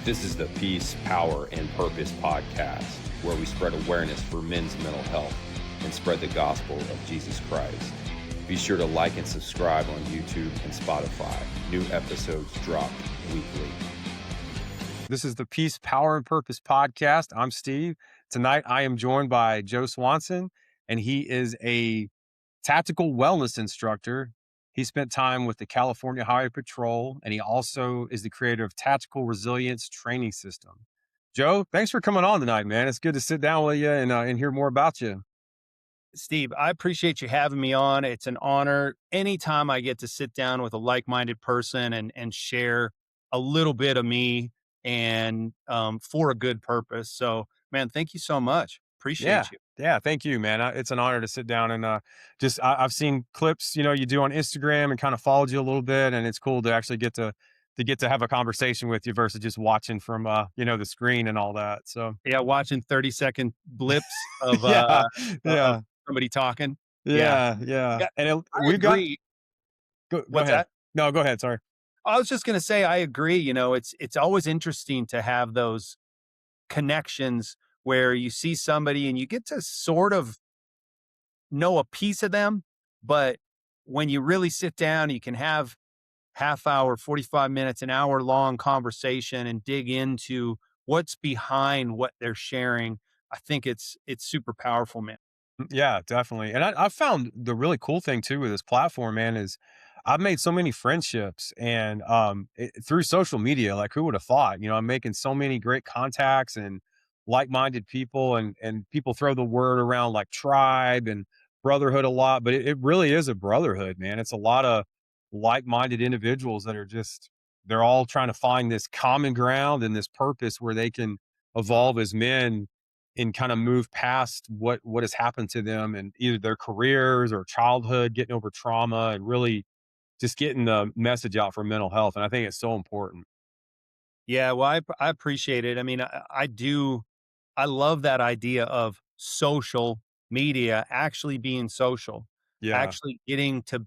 This is the Peace, Power, and Purpose podcast, where we spread awareness for men's mental health and spread the gospel of Jesus Christ. Be sure to like and subscribe on YouTube and Spotify. New episodes drop weekly. This is the Peace, Power, and Purpose podcast. I'm Steve. Tonight, I am joined by Joe Swanson, and he is a tactical wellness instructor. He spent time with the California Highway Patrol, and he also is the creator of Tactical Resilience Training System. Joe, thanks for coming on tonight, man. It's good to sit down with you and hear more about you. Steve, I appreciate you having me on. It's an honor anytime I get to sit down with a like-minded person and share a little bit of me and for a good purpose. So, man, thank you so much. Appreciate you. Yeah, thank you, man. It's an honor to sit down and I've seen clips, you do on Instagram and kind of followed you a little bit, and it's cool to actually get to have a conversation with you versus just watching from the screen and all that. So Yeah, watching 30-second blips of yeah, of yeah, somebody talking. yeah. Yeah, And I we've got agree. go What's ahead. that? No, go ahead. Sorry. I was just going to say I agree. It's always interesting to have those connections where you see somebody and you get to sort of know a piece of them, but when you really sit down, you can have half hour, 45 minutes, an hour long conversation and dig into what's behind what they're sharing. I think it's super powerful, man. Yeah, definitely. And I found the really cool thing too with this platform, man, is I've made so many friendships and through social media. Like, who would have thought? I'm making so many great contacts and like-minded people, and people throw the word around like tribe and brotherhood a lot, but it really is a brotherhood, man. It's a lot of like-minded individuals that are they're all trying to find this common ground and this purpose where they can evolve as men and kind of move past what has happened to them and either their careers or childhood, getting over trauma and really just getting the message out for mental health. And I think it's so important. Yeah, well, I appreciate it. I mean, I do. I love that idea of social media actually being social, Yeah. actually getting to,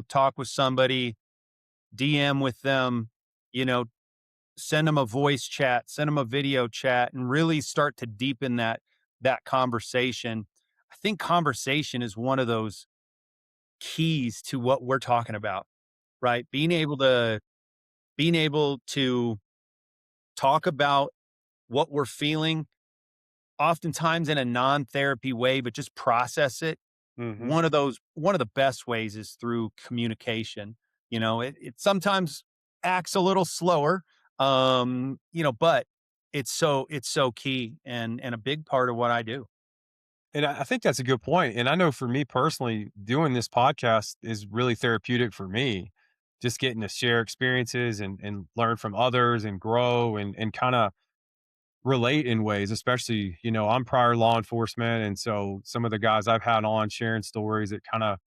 talk with somebody, DM with them, you know, send them a voice chat, send them a video chat, and really start to deepen that conversation. I think conversation is one of those keys to what we're talking about, right? Being able to talk about what we're feeling, oftentimes in a non-therapy way, but just process it. Hmm. One of the best ways is through communication. It sometimes acts a little slower, but it's so key and a big part of what I do. And I think that's a good point. And I know for me personally, doing this podcast is really therapeutic for me. Just getting to share experiences and learn from others and grow and kind of relate in ways, especially, I'm prior law enforcement. And so some of the guys I've had on sharing stories, it kind of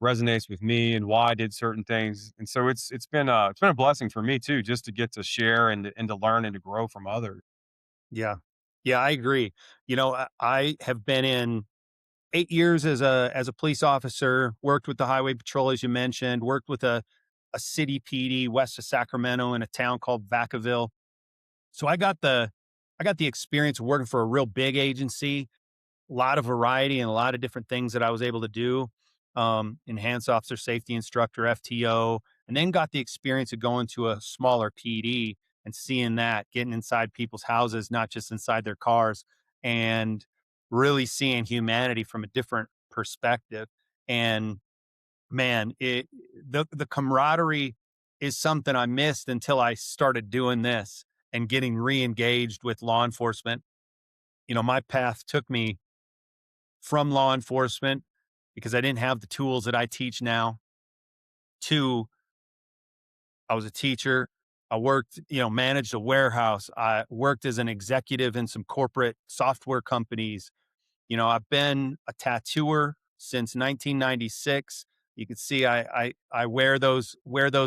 resonates with me and why I did certain things. And so it's been a blessing for me too, just to get to share and to learn and to grow from others. Yeah. Yeah, I agree. I have been in 8 years as a police officer, worked with the highway patrol, as you mentioned, worked with a city PD west of Sacramento in a town called Vacaville. So I got the experience of working for a real big agency, a lot of variety and a lot of different things that I was able to do. Enhanced officer safety instructor, FTO, and then got the experience of going to a smaller PD and seeing that, getting inside people's houses, not just inside their cars, and really seeing humanity from a different perspective. And man, the camaraderie is something I missed until I started doing this and getting re-engaged with law enforcement. My path took me from law enforcement because I didn't have the tools that I teach now to I was a teacher. I worked, managed a warehouse. I worked as an executive in some corporate software companies. I've been a tattooer since 1996. You can see I wear those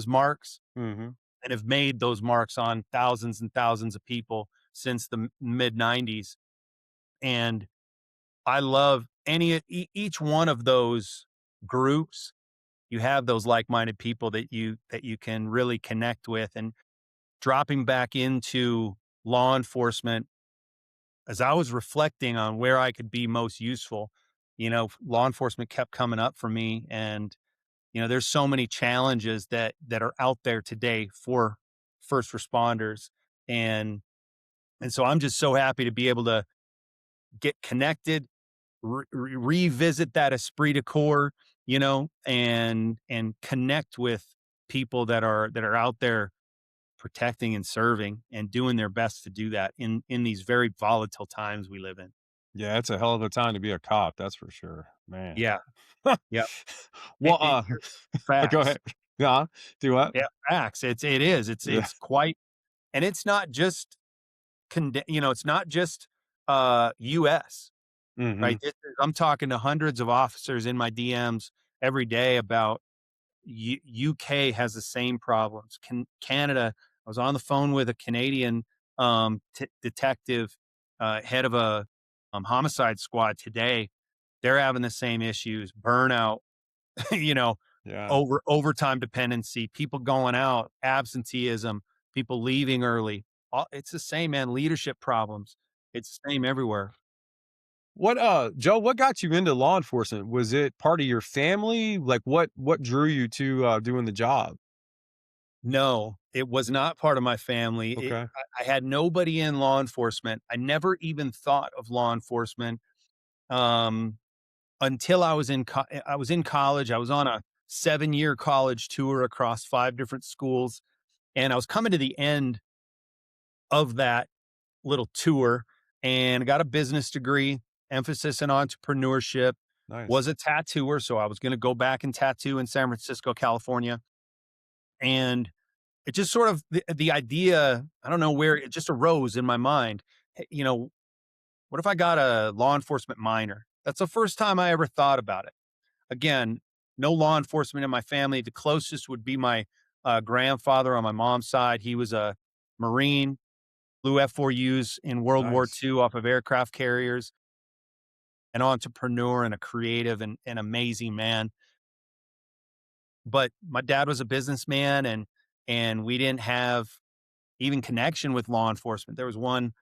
marks Hmm. and have made those marks on thousands and thousands of people since the mid 90s. And I love each one of those groups. You have those like-minded people that you can really connect with, and dropping back into law enforcement, as I was reflecting on where I could be most useful, law enforcement kept coming up for me. And, there's so many challenges that are out there today for first responders. And and so I'm just so happy to be able to get connected, revisit that esprit de corps, and connect with people that are out there protecting and serving and doing their best to do that in these very volatile times we live in. Yeah, it's a hell of a time to be a cop, that's for sure, man. Yeah. Yeah. Well, You're go facts. ahead. Yeah, do what? Yeah, facts. It is. Yeah. It's quite, and it's not just it's not just US, right? Mhm. I'm talking to hundreds of officers in my DMs every day about UK has the same problems. Canada, I was on the phone with a Canadian detective, head of a homicide squad today. They're having the same issues, burnout, you know, Yeah. overtime dependency, people going out, absenteeism, people leaving early. It's the same, man. Leadership problems. It's the same everywhere. What, Joe, what got you into law enforcement? Was it part of your family? Like, what drew you to, doing the job? No, it was not part of my family. Okay. I had nobody in law enforcement. I never even thought of law enforcement um, until I was in college. I was on a 7-year college tour across 5 different schools, and I was coming to the end of that little tour and got a business degree, emphasis in entrepreneurship, Nice. was a tattooer, so I was gonna go back and tattoo in San Francisco, California, and it just sort of the idea, I don't know where it just arose in my mind. Hey, what if I got a law enforcement minor? That's the first time I ever thought about it. Again, no law enforcement in my family. The closest would be my grandfather on my mom's side. He was a Marine, flew F-4Us in World War Nice. II off of aircraft carriers, an entrepreneur and a creative and amazing man. But my dad was a businessman, and we didn't have even connection with law enforcement. There was one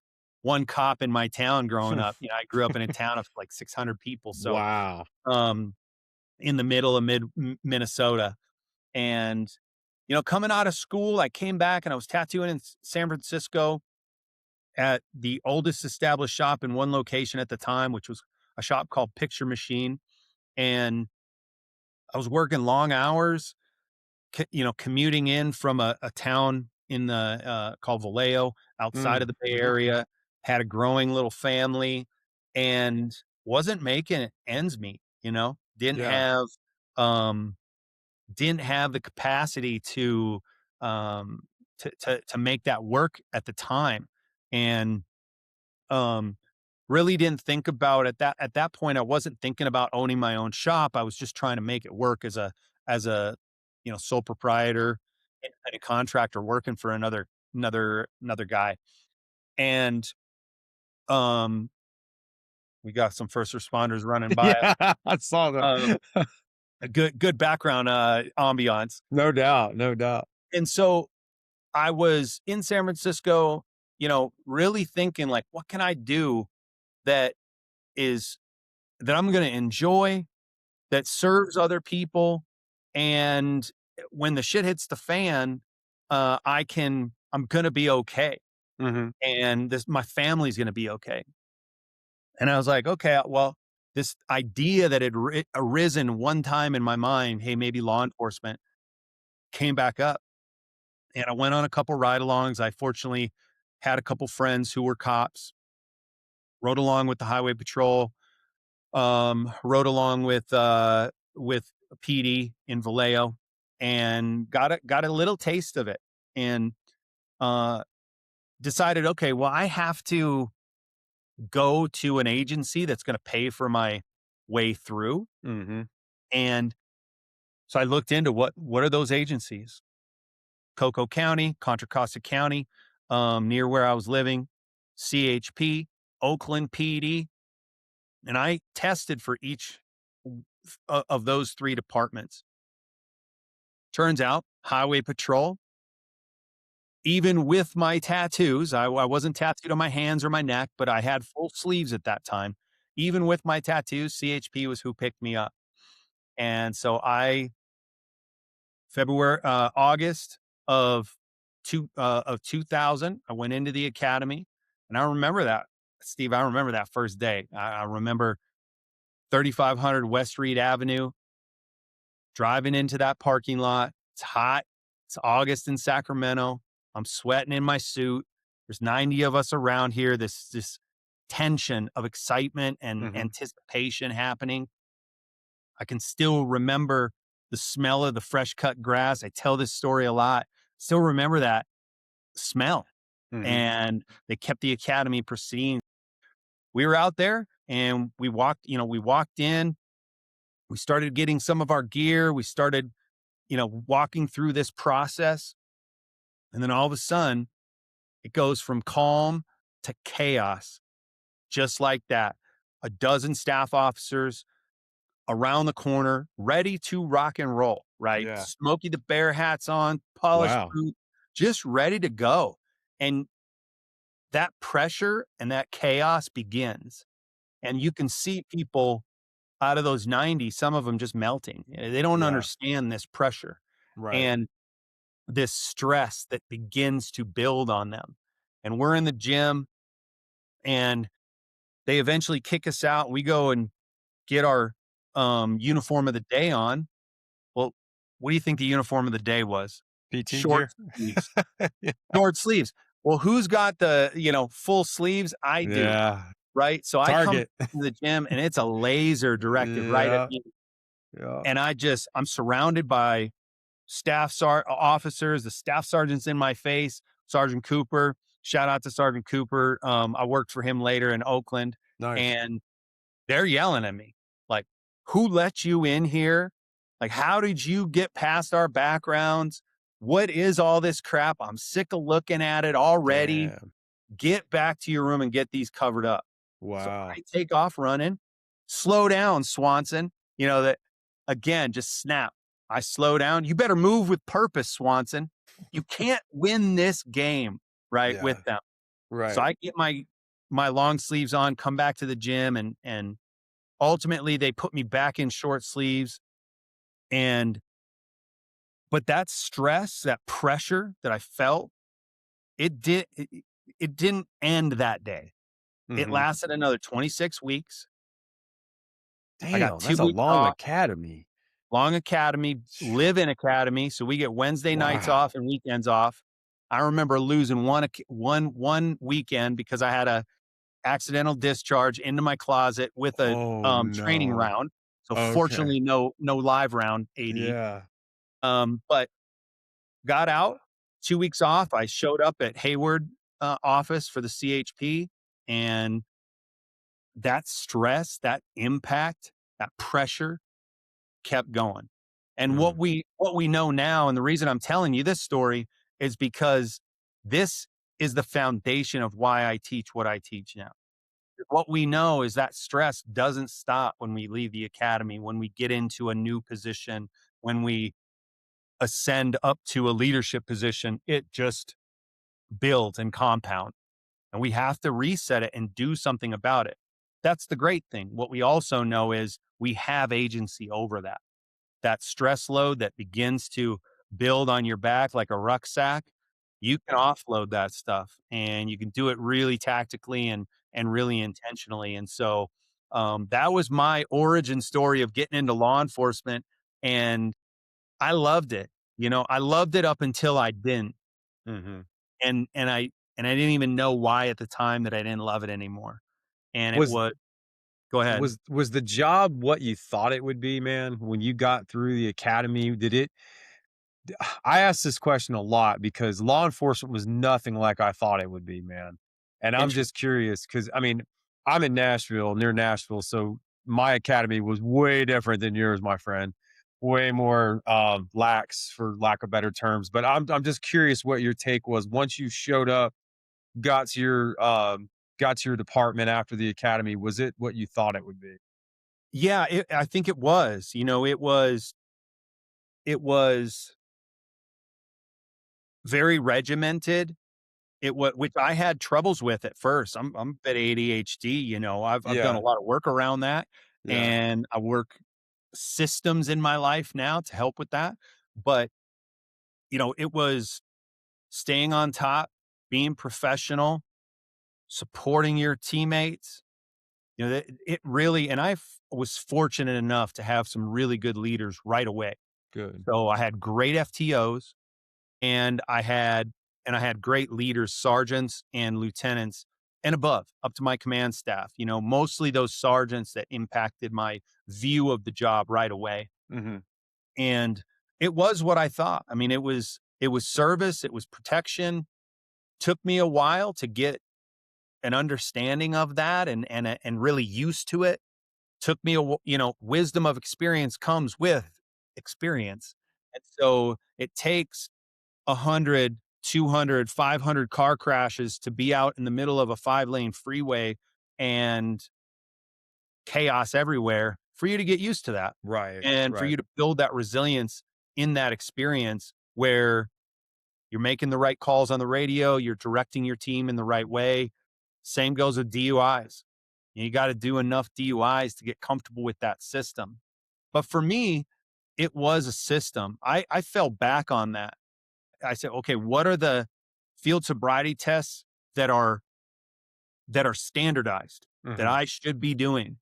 cop in my town growing up. I grew up in a town of like 600 people, so Wow. um, in the middle of Minnesota. And coming out of school, I came back and I was tattooing in San Francisco at the oldest established shop in one location at the time, which was a shop called Picture Machine. And I was working long hours, commuting in from a town in the called Vallejo outside Mm. of the Bay Area, had a growing little family, and wasn't making ends meet. Didn't Yeah. have um, didn't have the capacity um, to make that work at the time, and um, really didn't think about at that point. I wasn't thinking about owning my own shop. I was just trying to make it work as a sole proprietor and a contractor working for another guy. And um, we got some first responders running by us. Yeah, I saw that. Um, a good background ambiance. No doubt, no doubt. And so I was in San Francisco, really thinking like, what can I do that is that I'm going to enjoy, that serves other people, and when the shit hits the fan, I'm going to be okay, Mhm. and my family's going to be okay. And I was like, okay, well, this idea that had arisen one time in my mind, hey, maybe law enforcement, came back up, and I went on a couple ride-alongs. I fortunately had a couple friends who were cops, rode along with the highway patrol, rode along with PD in Vallejo, and got a little taste of it, and uh, decided, okay, well, I have to go to an agency that's going to pay for my way through, Mhm. and so I looked into what are those agencies? Cocoa County, Contra Costa County, near where I was living, CHP, Oakland PD, and I tested for each of those 3 departments. Turns out Highway Patrol, even with my tattoos, I wasn't tattooed on my hands or my neck, but I had full sleeves at that time. Even with my tattoos, CHP was who picked me up. And so August of 2000, I went into the academy, and I remember that, Steve. I remember that first day. I remember 3500 West Reed Avenue, driving into that parking lot. It's hot. It's August in Sacramento. I'm sweating in my suit. There's 90 of us around here. This tension of excitement and Mhm. anticipation happening. I can still remember the smell of the fresh cut grass. I tell this story a lot. Still remember that smell. Mhm. And they kept the academy pristine. We were out there and we walked in. We started getting some of our gear. We started, walking through this process. And then all of a sudden, it goes from calm to chaos, just like that. A dozen staff officers around the corner, ready to rock and roll, right? Yeah. Smokey the Bear hats on, polished Wow. boot, just ready to go. And that pressure and that chaos begins. And you can see people out of those 90, some of them just melting. They don't Yeah. understand this pressure Right. and this stress that begins to build on them. And we're in the gym and they eventually kick us out. We go and get our uniform of the day on. Well, what do you think the uniform of the day was? PT Short gear? sleeves. Yeah. Short sleeves. Well, who's got the, full sleeves? I do, Yeah. right? So I come Target. to the gym and it's a laser directed right at Yeah. me. Yeah. And I'm surrounded by officers, the staff sergeant's in my face, Sergeant Cooper. Shout out to Sergeant Cooper. I worked for him later in Oakland, Nice. and they're yelling at me like, "Who let you in here? Like, how did you get past our backgrounds? What is all this crap? I'm sick of looking at it already. Damn. Get back to your room and get these covered up." So Wow. I take off running. Slow down, Swanson. That again, just snap. I slow down. You better move with purpose, Swanson. You can't win this game, right, with Yeah. them. So Right. I get my long sleeves on, come back to the gym, and ultimately they put me back in short sleeves. And but that stress, that pressure that I felt, it didn't end that day. It Mhm. lasted another 26 weeks. I got Damn, 2 that's a weeks long off, academy. long academy, live in academy, so we get Wednesday nights off Wow. and weekends off. I remember losing one weekend because I had a accidental discharge into my closet with a, Oh, training no. round. So Okay. fortunately, no live round AD. Yeah. But got out, 2 weeks off. I showed up at Hayward, office for the CHP, and that stress, that impact, that pressure kept going. And Mm. what we know now, and the reason I'm telling you this story is because this is the foundation of why I teach what I teach now. What we know is that stress doesn't stop when we leave the academy, when we get into a new position, when we ascend up to a leadership position. It just builds and compounds, and we have to reset it and do something about it. That's the great thing. What we also know is we have agency over that stress load that begins to build on your back like a rucksack. You can offload that stuff, and you can do it really tactically and really intentionally. And so that was my origin story of getting into law enforcement, and I loved it. I loved it up until I didn't, Mhm. and I didn't even know why at the time that I didn't love it anymore. And it Was was go ahead. was the job what you thought it would be, man, when you got through the academy? I asked this question a lot because law enforcement was nothing like I thought it would be, man. And I'm Interesting. just curious because I mean, I'm in Nashville, near Nashville, so my academy was way different than yours, my friend. Way more lax, for lack of better terms. But I'm just curious what your take was once you showed up, got to your got to your department after the academy. Was it what you thought it would be? Yeah, I think it was. It was very regimented. Which I had troubles with at first. I'm a bit ADHD, I've done a Yeah. lot of work around that, Yeah. and I work systems in my life now to help with that. But, it was staying on top, being professional, supporting your teammates. That it really, and was fortunate enough to have some really good leaders right away. Good. So I had great FTOs, and I had great leaders, sergeants and lieutenants and above, up to my command staff. Mostly those sergeants that impacted my view of the job right away. Mhm. And it was what I thought. I mean, it was service, it was protection. Took me a while to get an understanding of that and really used to it. Took me wisdom of experience comes with experience. And so it takes 100, 200, 500 car crashes to be out in the middle of a 5-lane freeway and chaos everywhere for you to get used to that, Right. and for Right. you to build that resilience in that experience where you're making the right calls on the radio, you're directing your team in the right way. Same goes with DUIs. You got to do enough DUIs to get comfortable with that system. But for me, it was a system. I fell back on that. I said, okay, what are the field sobriety tests that are standardized that Mhm. I should be doing?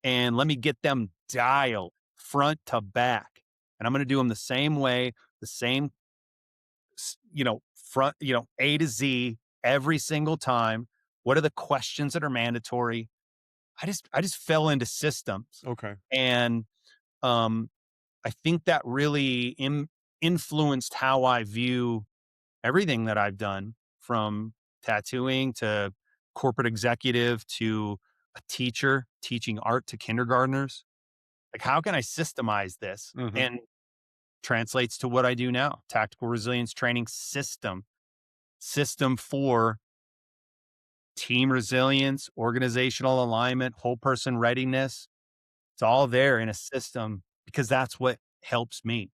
And let me get them dialed front to back. And I'm going to do them the same way, the same, front, A to Z every single time. What are the questions that are mandatory? I just fell into systems, Okay. and um, I think that really influenced how I view everything that I've done, from tattooing to corporate executive to a teacher teaching art to kindergartners. Like, how can I systemize this? Mhm. And translates to what I do now, tactical resilience training system for team resilience, organizational alignment, whole person readiness. It's all there in a system because that's what helps me.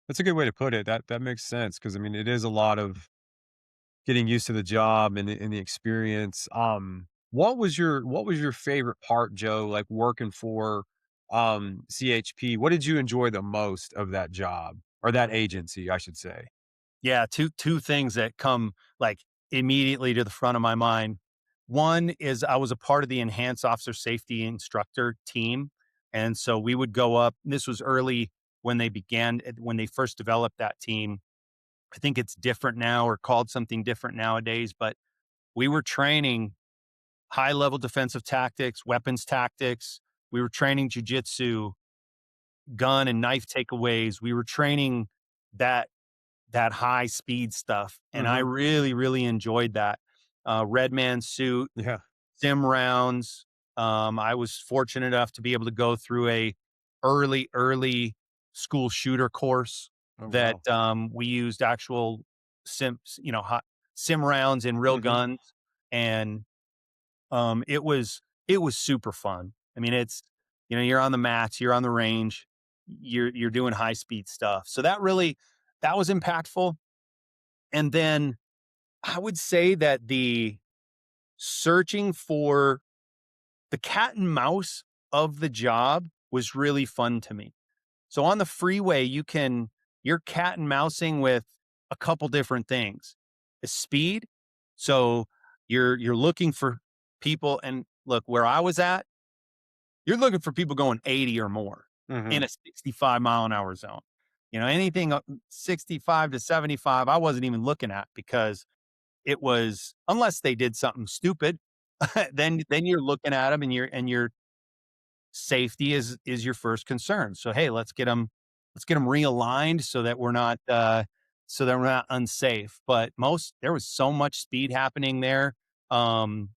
That's a good way to put it. That makes sense because I mean, it is a lot of getting used to the job and the experience. What was your favorite part, Joe, like working for CHP? What did you enjoy the most of that job or that agency, I should say? Yeah, two things that come, like, immediately to the front of my mind. One is I was a part of the enhanced officer safety instructor team, and so we would go up. This was early when they first developed that team. I think it's different now or called something different nowadays, but we were training high level defensive tactics, weapons tactics. We were training jujitsu, gun and knife takeaways. We were training that that high speed stuff, and I Mhm. really, really enjoyed that. Red man suit, Yeah. sim rounds. I was fortunate enough to be able to go through a early school shooter course Oh, that wow. we used actual sim rounds in real Mhm. guns, and it was super fun. I mean, you're on the mats, you're on the range, you're doing high speed stuff. So that was impactful. And then I would say that the searching for the cat and mouse of the job was really fun to me. So on the freeway, you're cat and mousing with a couple different things. The speed. So you're looking for people, and look, where I was at, you're looking for people going 80 or more in Mhm. a 65-mile-an-hour zone. Anything up 65 to 75, I wasn't even looking at, because it was, unless they did something stupid, then you're looking at them, and your safety is your first concern. So, hey, let's get them realigned so that we're not unsafe. But there was so much speed happening there. Um,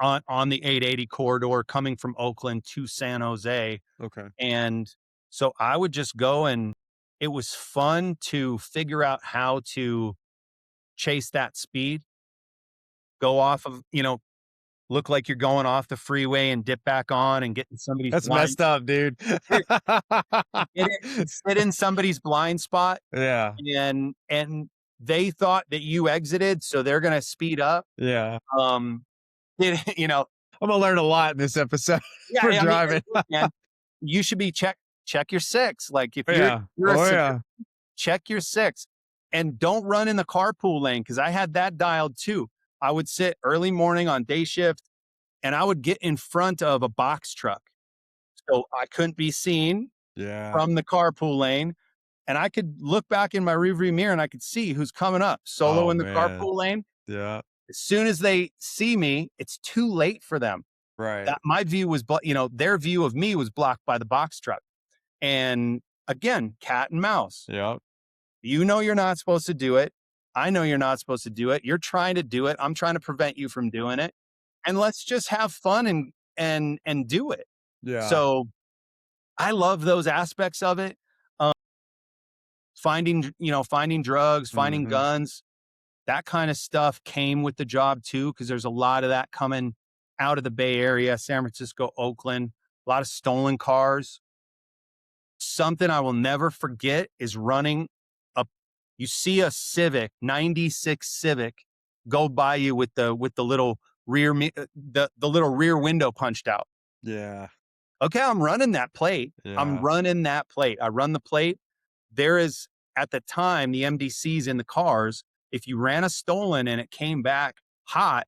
on the 880 corridor coming from Oakland to San Jose. Okay. And so I would just go, and it was fun to figure out how to chase that speed, go off of, look like you're going off the freeway and dip back on and get in somebody's That's blind. messed up, dude. Sit in somebody's blind spot, Yeah. and they thought that you exited, so they're gonna speed up. Yeah. Um, you know, I'm gonna learn a lot in this episode yeah, for I mean, driving. look, man, you should be check your six. Like if Yeah. you're a Oh civilian, yeah. check your six, and don't run in the carpool lane, because I had that dialed too. I would sit early morning on day shift, and I would get in front of a box truck, so I couldn't be seen Yeah. from the carpool lane, and I could look back in my rearview mirror and I could see who's coming up solo Oh in the man. carpool lane. Yeah. As soon as they see me, it's too late for them. Right. That my view was, their view of me was blocked by the box truck. And again, cat and mouse. Yeah. You know you're not supposed to do it. I know you're not supposed to do it. You're trying to do it. I'm trying to prevent you from doing it. And let's just have fun and do it. Yeah. So I love those aspects of it. Um, finding drugs, finding Mhm. guns, that kind of stuff came with the job too, because there's a lot of that coming out of the Bay Area, San Francisco, Oakland, a lot of stolen cars. Something I will never forget is running up. You see a Civic, 96 Civic, go by you with the little the little rear window punched out. Yeah. Okay, I'm running that plate. I'm Yeah. running that plate. I run the plate. There is, at the time, the MDCs in the cars. If you ran a stolen and it came back hot,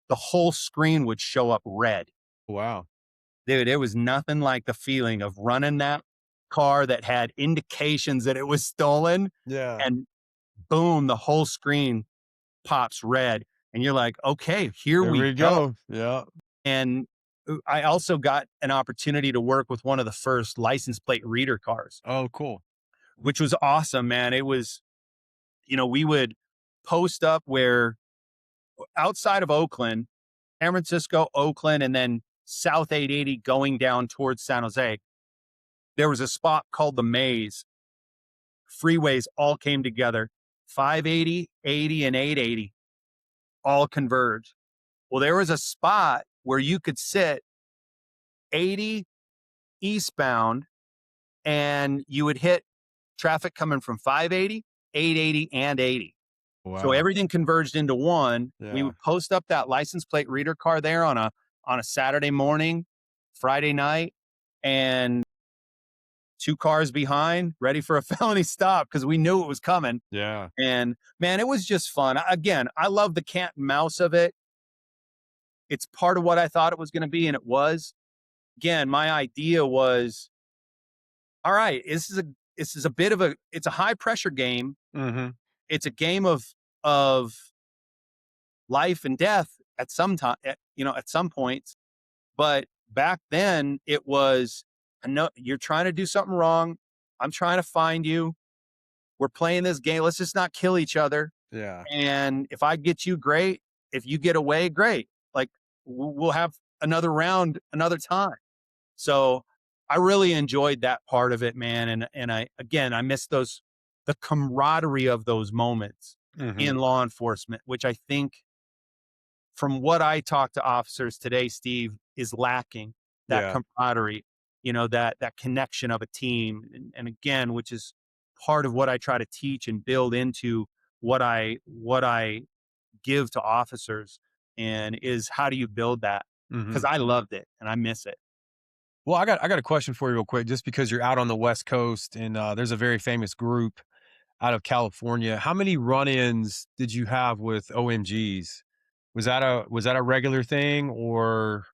the whole screen would show up red. Wow. Dude, it was nothing like the feeling of running that car that had indications that it was stolen, Yeah. and boom, the whole screen pops red. And you're like, okay, here There we we go. go. Yeah. And I also got an opportunity to work with one of the first license plate reader cars, Oh, cool. which was awesome, man. It was, we would post up where outside of Oakland, San Francisco, Oakland, and then South 880 going down towards San Jose, there was a spot called the Maze. Freeways all came together. 580, 80, and 880 all converged. Well, there was a spot where you could sit 80 eastbound and you would hit traffic coming from 580, 880, and 80. So Wow. everything converged into one. We Yeah. would post up that license plate reader car there on a Saturday morning, Friday night, and 2 cars behind, ready for a felony stop because we knew it was coming. Yeah. And man, it was just fun. Again, I love the cat and mouse of it. It's part of what I thought it was going to be, and it was. Again, my idea was, all right, this is a bit of it's a high pressure game. Mhm. It's a game of life and death at some time, at some points. But back then it was, I know you're trying to do something wrong. I'm trying to find you. We're playing this game. Let's just not kill each other. Yeah. And if I get you, great. If you get away, great. Like we'll have another round another time. So I really enjoyed that part of it, man. And I miss the camaraderie of those moments Mhm. in law enforcement, which I think, from what I talk to officers today, Steve, is lacking that Yeah. camaraderie, that connection of a team. And again, which is part of what I try to teach and build into what I give to officers, and is how do you build that? Because Mhm. I loved it and I miss it. Well, I got a question for you real quick, just because you're out on the West Coast and there's a very famous group out of California. How many run-ins did you have with OMGs? Was that a regular thing or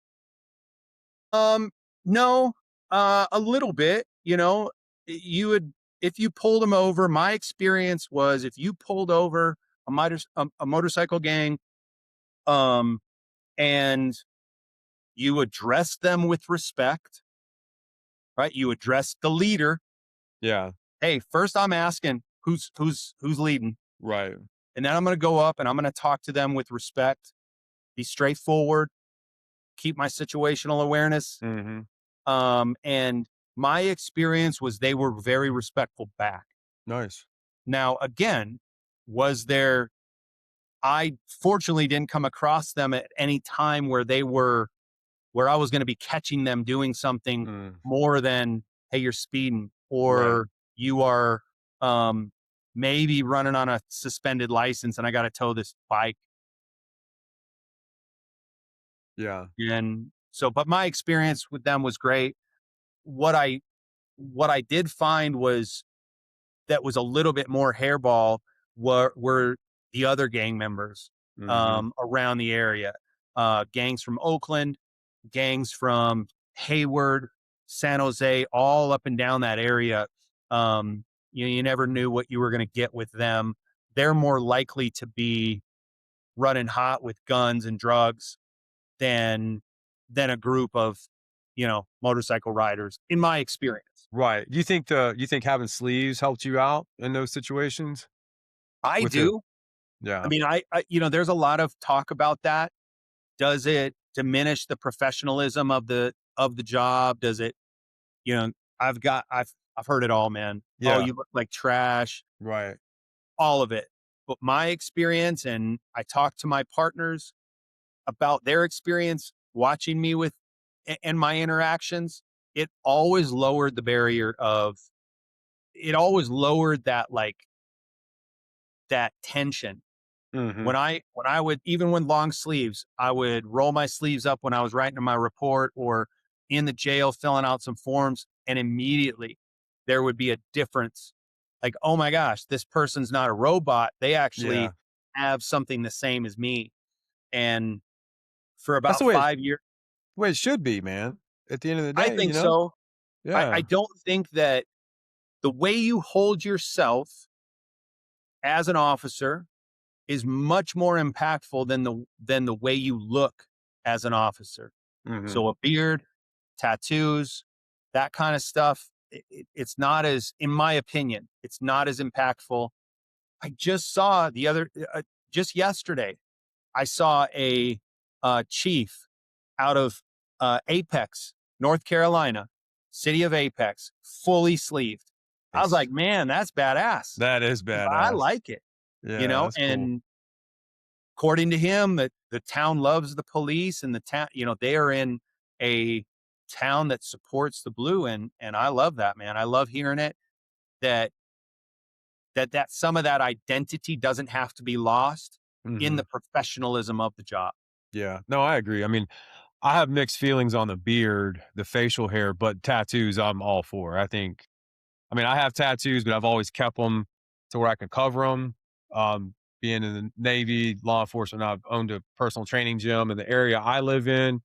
Um, no, a little bit, you would, if you pulled them over, my experience was if you pulled over a motorcycle gang, um, and you address them with respect, right? You address the leader. Yeah, Hey, first I'm asking who's leading. right. And then I'm going to go up and I'm going to talk to them with respect, be straightforward, keep my situational awareness. Mhm. And my experience was they were very respectful back. Nice. Now, again, was there I fortunately didn't come across them at any time where I was going to be catching them doing something Mm, more than, hey, you're speeding, right. or you are um, maybe running on a suspended license and I got to tow this bike. Yeah. And so, but my experience with them was great. What I did find was that was a little bit more hairball were the other gang members Hmm. around the area. Gangs from Oakland, gangs from Hayward, San Jose, all up and down that area. You never knew what you were going to get with them. They're more likely to be running hot with guns and drugs than a group of motorcycle riders, in my experience. Right. You think having sleeves helped you out in those situations I with the do. I yeah. mean, there's a lot of talk about that. Does it diminish the professionalism of the job? Does it, you know, I've heard it all, man. Oh, Yeah. you look like trash, Right. all of it. But my experience, and I talked to my partners about their experience watching me and my interactions, it always lowered the barrier of, it always lowered that, like, that tension. Hmm. When I would, even with long sleeves, I would roll my sleeves up when I was writing my report or in the jail filling out some forms, and immediately there would be a difference. Like, oh my gosh, this person's not a robot. They actually Yeah. have something the same as me. And for That's about the way it 5 years, should be, man. At the end of the I day, think so. I Yeah. don't think that the way you hold yourself as an officer is much more impactful than the way you look as an officer. Hmm. So a beard, tattoos, that kind of stuff, it's not as, in my opinion, it's not as impactful. I just saw just yesterday, I saw a chief out of Apex, North Carolina, city of Apex, fully sleeved. I was Nice. like, man, that's badass. That is I badass. like it, Yeah, that's cool. and according to him, that the town loves the police, and the town, they are in a town that supports the blue, and I love that, man. I love hearing it, that some of that identity doesn't have to be lost in Hmm. the professionalism of the job. Yeah. No, I agree. I mean, I have mixed feelings on the beard, the facial hair, but tattoos, I'm all for. I mean, I have tattoos, but I've always kept them to where I can cover them. Being in the Navy, law enforcement, I've owned a personal training gym in the area I live in.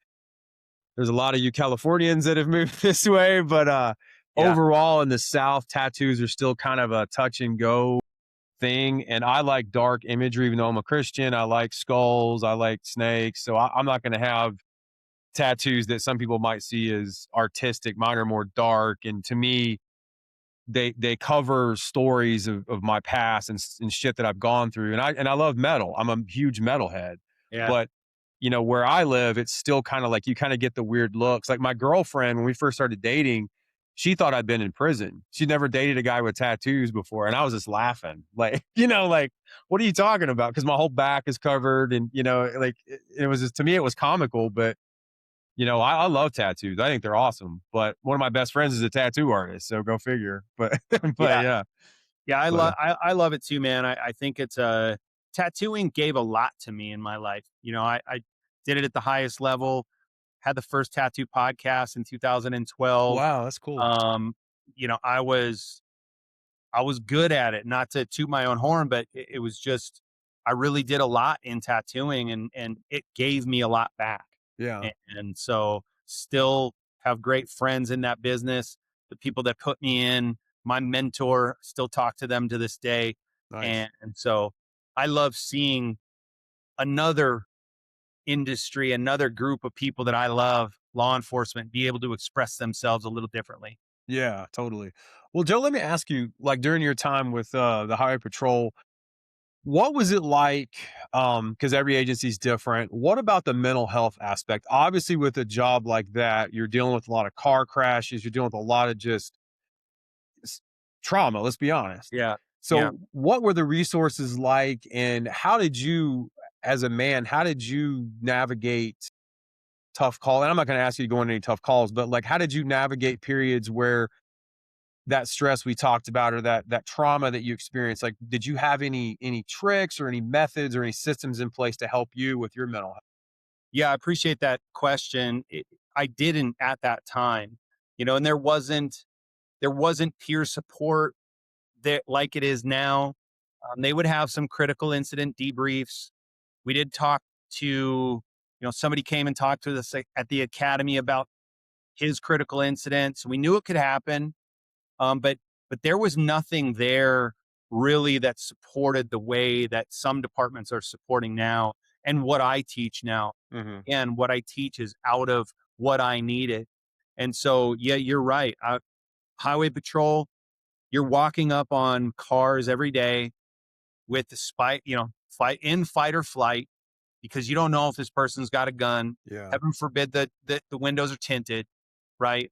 There's a lot of you Californians that have moved this way, but Yeah, overall in the South, tattoos are still kind of a touch and go thing. And I like dark imagery, even though I'm a Christian. I like skulls, I like snakes. So I'm not going to have tattoos that some people might see as artistic. Mine are more dark. And to me, they cover stories of my past and shit that I've gone through. And I love metal. I'm a huge metalhead. yeah, But where I live, it's still kind of like you kind of get the weird looks. Like my girlfriend, when we first started dating, she thought I'd been in prison. She'd never dated a guy with tattoos before. And I was just laughing. Like, like, what are you talking about? Because my whole back is covered. And, like it was just, to me, it was comical. But, I love tattoos. I think they're awesome. But one of my best friends is a tattoo artist. So go figure. But, but yeah, yeah. yeah. I But love I love it too, man. I think it's tattooing gave a lot to me in my life. I did it at the highest level. Had the first tattoo podcast in 2012. wow, that's cool. I was good at it. Not to toot my own horn, but it was just, I really did a lot in tattooing, and it gave me a lot back. Yeah. And so still have great friends in that business. The people that put me in, my mentor, still talk to them to this day. Nice. And so I love seeing another industry, another group of people that I love, law enforcement, be able to express themselves a little differently. Yeah, totally. Well, Joe, let me ask you, like during your time with the highway patrol, what was it like? Because every agency is different. What about the mental health aspect? Obviously, with a job like that, you're dealing with a lot of car crashes. You're dealing with a lot of just s- trauma. Let's be honest. Yeah. Yeah. So what were the resources like, and how did you, as a man, how did you navigate tough call? And I'm not going to ask you to go into any tough calls, but like, how did you navigate periods where that stress we talked about, or that trauma that you experienced? Like, did you have any tricks or any methods or any systems in place to help you with your mental health? Yeah, I appreciate that question. I didn't at that time, and there wasn't peer support that like it is now. They would have some critical incident debriefs. We did talk to, somebody came and talked to us at the academy about his critical incidents. We knew it could happen, but there was nothing there really that supported the way that some departments are supporting now, and what I teach now. Hmm. And what I teach is out of what I needed. And so, yeah, you're right. Highway patrol, you're walking up on cars every day with the fight or flight, because you don't know if this person's got a gun. Yeah. Heaven forbid that the windows are tinted, right?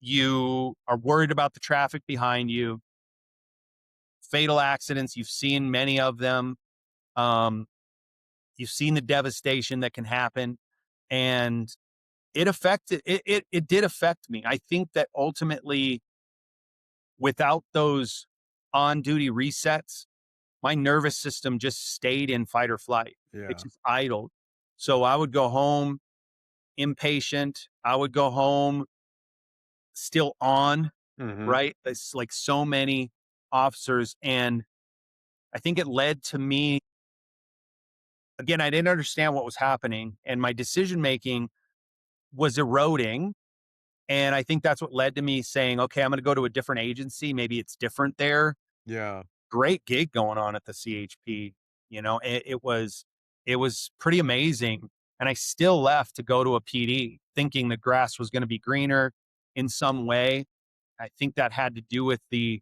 You are worried about the traffic behind you. Fatal accidents, you've seen many of them. Um, you've seen the devastation that can happen, and it did affect me. I think that ultimately, without those on duty resets, my nervous system just stayed in fight or flight. It Yeah. just idled. So I would go home impatient. I would go home still on, Hmm. right? It's like so many officers. And I think it led to me, again, I didn't understand what was happening, and my decision making was eroding. And I think that's what led to me saying, okay, I'm going to go to a different agency. Maybe it's different there. Yeah. Great gig going on at the CHP. It was pretty amazing. And I still left to go to a PD thinking the grass was going to be greener in some way. I think that had to do with the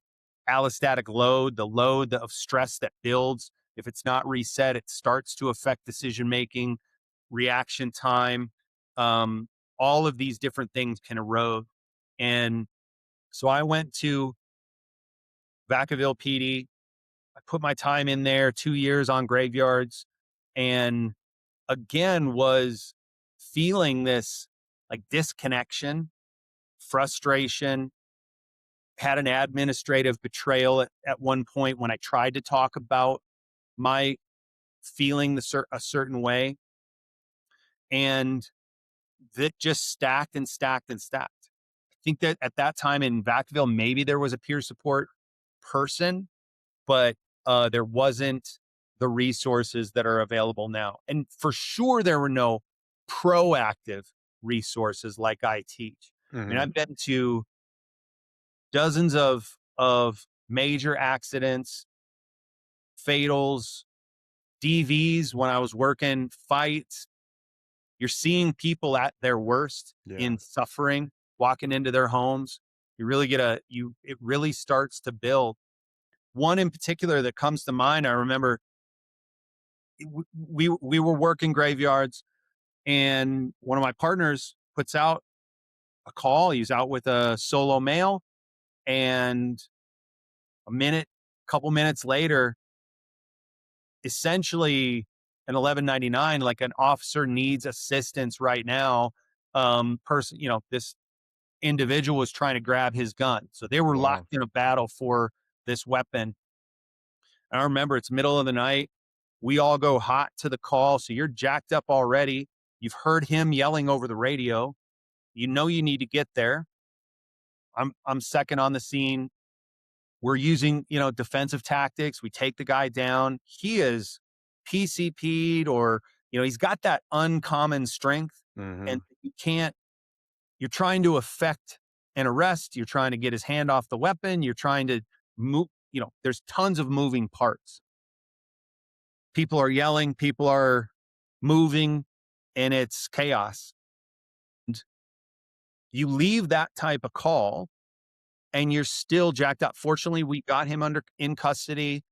allostatic load, the load of stress that builds. If it's not reset, it starts to affect decision making, reaction time. Um, all of these different things can erode. And so I went to Vacaville PD. I put my time in there, 2 years on graveyards, and again was feeling this like disconnection, frustration. Had an administrative betrayal at one point when I tried to talk about my feeling a certain way, and that just stacked and stacked and stacked. I think that at that time in Vacaville, maybe there was a peer support person, but there wasn't the resources that are available now. And for sure, there were no proactive resources like I teach. I mean, Hmm. I've been to dozens of major accidents, fatals, DVs when I was working, fights. You're seeing people at their worst Yeah. in suffering, walking into their homes. It really starts to build. One in particular that comes to mind, I remember we were working graveyards, and one of my partners puts out a call. He's out with a solo male, and couple minutes later, essentially an 1199, like an officer needs assistance right now. This individual was trying to grab his gun, so they were Wow. locked in a battle for this weapon. And I remember it's middle of the night. We all go hot to the call, so you're jacked up already. You've heard him yelling over the radio. You know you need to get there. I'm second on the scene. We're using, defensive tactics. We take the guy down. He is PCP'd, or, he's got that uncommon strength, and Hmm. you're trying to effect an arrest. You're trying to get his hand off the weapon. You're trying to move, there's tons of moving parts. People are yelling, people are moving, and it's chaos. And you leave that type of call and you're still jacked up. Fortunately, we got him in custody.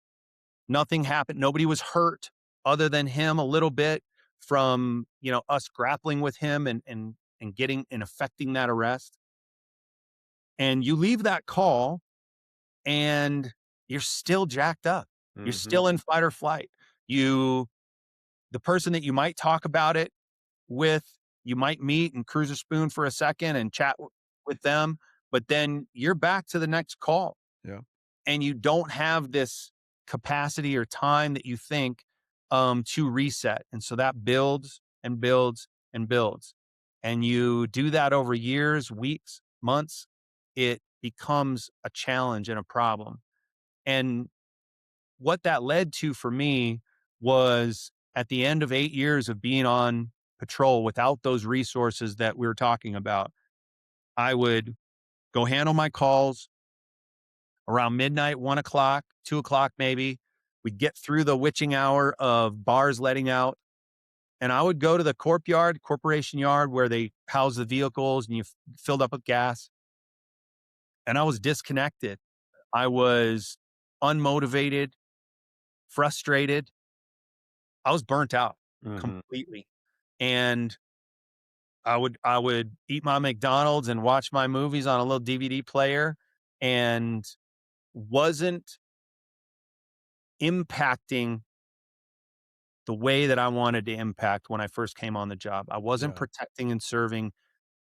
Nothing happened. Nobody was hurt other than him a little bit from, us grappling with him and getting and affecting that arrest. And you leave that call, and you're still jacked up. You're Mhm. still in fight or flight. You the person that you might talk about it with, you might meet and cruise a spoon for a second and chat with them, but then you're back to the next call Yeah. and you don't have this capacity or time that you think to reset. And so that builds and builds and builds. And you do that over years, weeks, months, it becomes a challenge and a problem. And what that led to for me was at the end of 8 years of being on patrol without those resources that we were talking about, I would go handle my calls around midnight, 1 o'clock, 2 o'clock, maybe. We'd get through the witching hour of bars letting out. And I would go to the corporation yard where they house the vehicles and you filled up with gas. And I was disconnected. I was unmotivated, frustrated. I was burnt out Mhm. completely. And I would eat my McDonald's and watch my movies on a little DVD player and wasn't impacting the way that I wanted to impact when I first came on the job. I wasn't Yeah. protecting and serving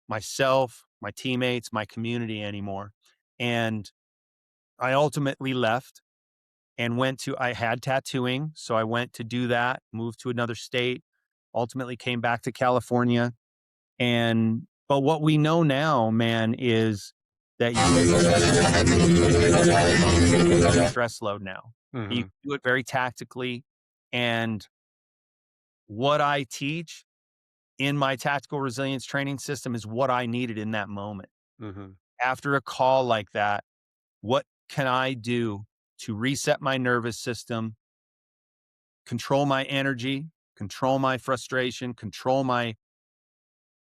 myself, my teammates, my community anymore. And I ultimately left and I had tattooing. So I went to do that, moved to another state, ultimately came back to California. But what we know now, man, is that you stress load now. You Mhm. can do it very tactically. And what I teach in my tactical resilience training system is what I needed in that moment. Mhm. After a call like that, what can I do to reset my nervous system, control my energy, control my frustration, control my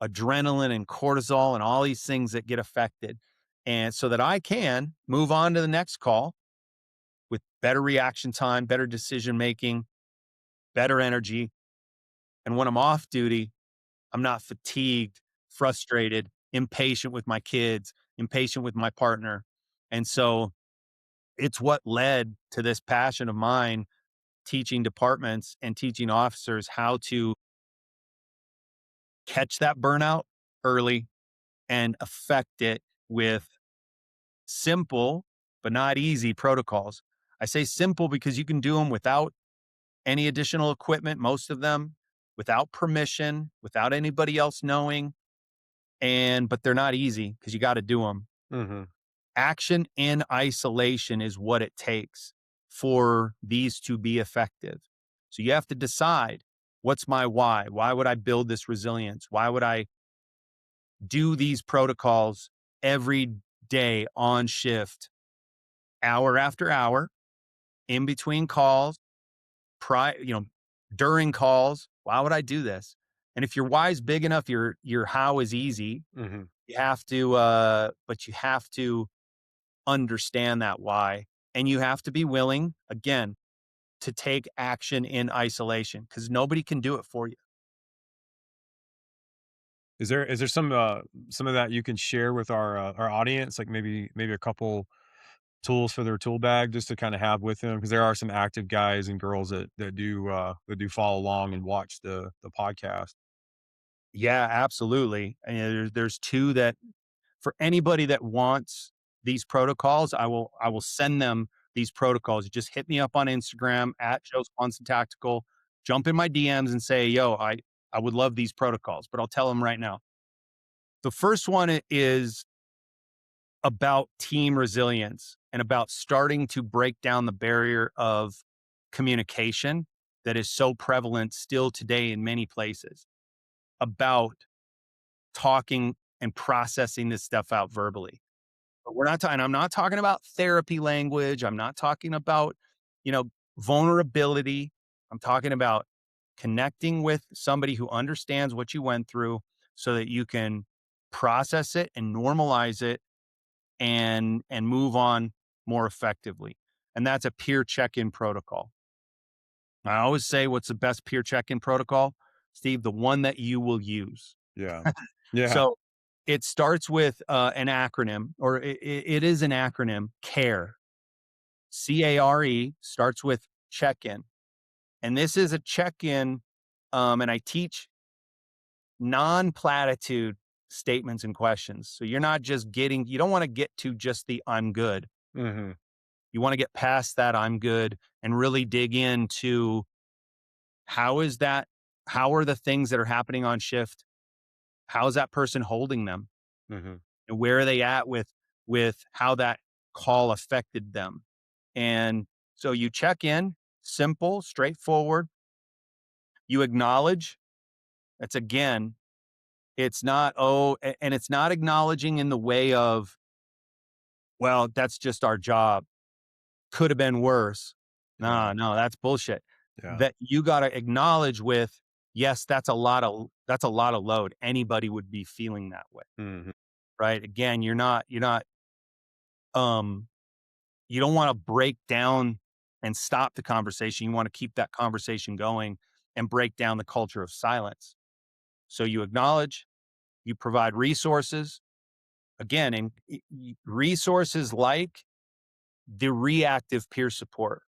adrenaline and cortisol and all these things that get affected. And so that I can move on to the next call with better reaction time, better decision making, better energy. And when I'm off duty, I'm not fatigued, frustrated, impatient with my kids, impatient with my partner. And so it's what led to this passion of mine teaching departments and teaching officers how to catch that burnout early and affect it with simple but not easy protocols. I say simple because you can do them without any additional equipment, most of them without permission, without anybody else knowing. But they're not easy because you got to do them. Mhm. Action in isolation is what it takes for these to be effective. So you have to decide, what's my why? Why would I build this resilience? Why would I do these protocols every day on shift, hour after hour, in between calls, during calls? Why would I do this? And if your why is big enough, your how is easy. Mhm. But you have to understand that why. And you have to be willing, again, to take action in isolation because nobody can do it for you. Is there some of that you can share with our audience? Like maybe a couple tools for their tool bag just to kind of have with them because there are some active guys and girls that do follow along and watch the podcast. Yeah, absolutely. And there's two that for anybody that wants these protocols, I will send them these protocols. You just hit me up on Instagram at Joe Swanson Tactical. Jump in my DMs and say, "Yo, I would love these protocols." But I'll tell them right now. The first one is about team resilience and about starting to break down the barrier of communication that is so prevalent still today in many places, about talking and processing this stuff out verbally. But we're not talking, I'm not talking about therapy language. I'm not talking about, you know, vulnerability. I'm talking about connecting with somebody who understands what you went through so that you can process it and normalize it and move on more effectively. And that's a peer check-in protocol. I always say, what's the best peer check-in protocol? Steve, the one that you will use. Yeah. Yeah. So it starts with an acronym, or it is an acronym, CARE. CARE starts with check-in. And this is a check-in, and I teach non-platitude statements and questions. So you're not just you don't want to get to just the I'm good. Mm-hmm. You want to get past that I'm good and really dig into how are the things that are happening on shift? How is that person holding them? Mm-hmm. And where are they at with how that call affected them? And so you check in, simple, straightforward. You acknowledge. That's again, it's not, and it's not acknowledging in the way of, well, that's just our job. Could have been worse. Yeah. No, that's bullshit. Yeah. That you got to acknowledge with, yes, that's a lot of load. Anybody would be feeling that way, Mm-hmm. right? Again, um, you don't want to break down and stop the conversation. You want to keep that conversation going and break down the culture of silence. So you acknowledge, you provide resources, again, and resources like the reactive peer support,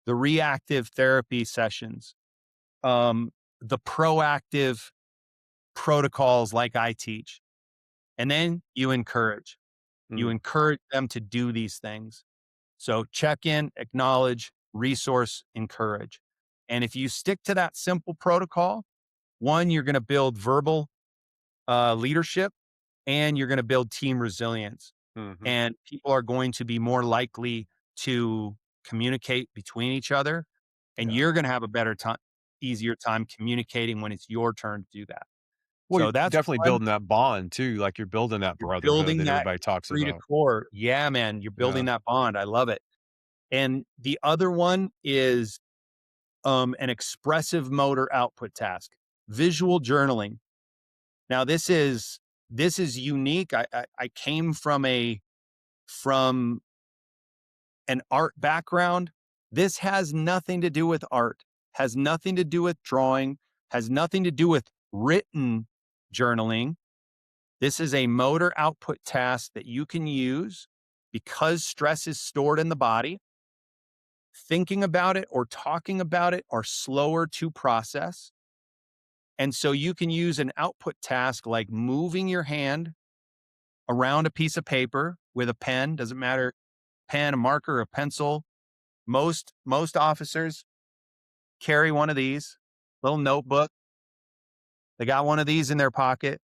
the reactive therapy sessions, the proactive protocols like I teach. And then you encourage. You Mm. encourage them to do these things. So check in, acknowledge, resource, encourage. And if you stick to that simple protocol, one, you're going to build verbal leadership and you're going to build team resilience. Mm-hmm. And people are going to be more likely to communicate between each other. And Yeah. you're going to have a better time, easier time communicating when it's your turn to do that. Well, you're So that's definitely one. building that bond too. Like you're building that You're brotherhood building that that everybody talks free to about. core. Yeah, man, you're Yeah. building that bond. I love it. And the other one is an expressive motor output task, visual journaling. Now this is unique. I came from an art background. This has nothing to do with art, has nothing to do with drawing, has nothing to do with written journaling. This is a motor output task that you can use because stress is stored in the body. Thinking about it or talking about it are slower to process. And so you can use an output task like moving your hand around a piece of paper with a pen, doesn't matter, pen, a marker, a pencil. Most officers carry one of these, little notebook. They got one of these in their pocket.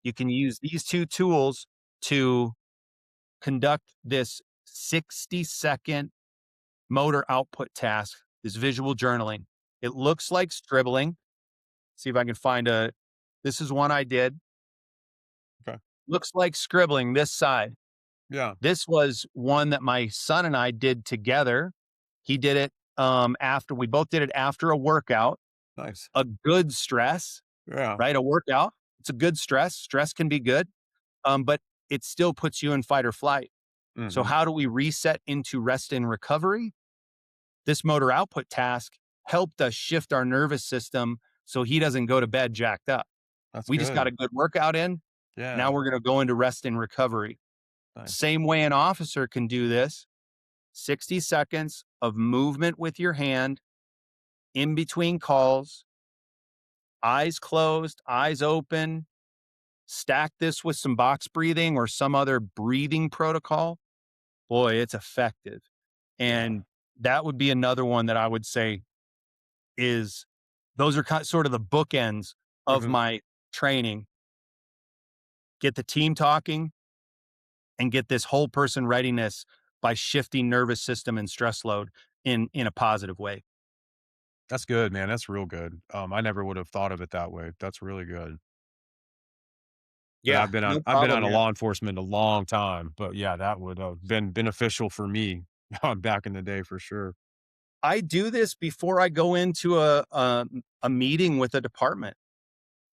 You can use these two tools to conduct this 60-second motor output task, this visual journaling. It looks like scribbling. See if I can find this is one I did. Okay. Looks like scribbling this side. Yeah. This was one that my son and I did together. He did it after we both did it after a workout, Nice. a good stress, Yeah. right? A workout. It's a good stress. Stress can be good. But it still puts you in fight or flight. So Mm-hmm. how do we reset into rest and recovery? This motor output task helped us shift our nervous system so he doesn't go to bed jacked up. That's We just got good. a good workout in. Yeah. Now we're going to go into rest and recovery. Nice. Same way an officer can do this. 60 seconds of movement with your hand in between calls, eyes closed, eyes open. Stack this with some box breathing or some other breathing protocol. Boy, it's effective. Yeah. And that would be another one that I would say is those are sort of the bookends of Mm-hmm. my training. Get the team talking and get this whole person readiness by shifting nervous system and stress load in a positive way. That's good, man. That's real good. I never would have thought of it that way. That's really good. And Yeah, no I've been problem, out of man. law enforcement a long time, but yeah, that would have been beneficial for me back in the day for sure. I do this before I go into a meeting with a department.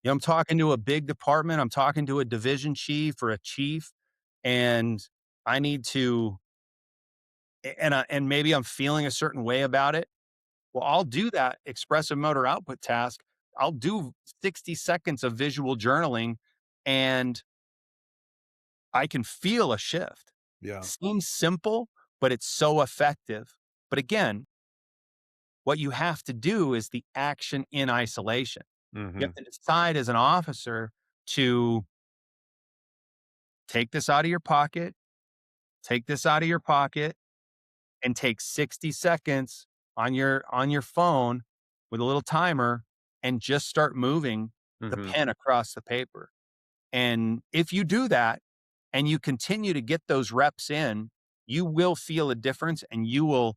You know, I'm talking to a big department. I'm talking to a division chief or a chief, and I need to, and maybe I'm feeling a certain way about it. Well, I'll do that expressive motor output task. I'll do 60 seconds of visual journaling, and I can feel a shift. Yeah. Seems simple, but it's so effective. But again, what you have to do is the action in isolation. You Mm-hmm. have to decide as an officer to take this out of your pocket, take this out of your pocket, and take 60 seconds on your phone with a little timer and just start moving the Mm-hmm. pen across the paper. And if you do that and you continue to get those reps in, you will feel a difference, and you will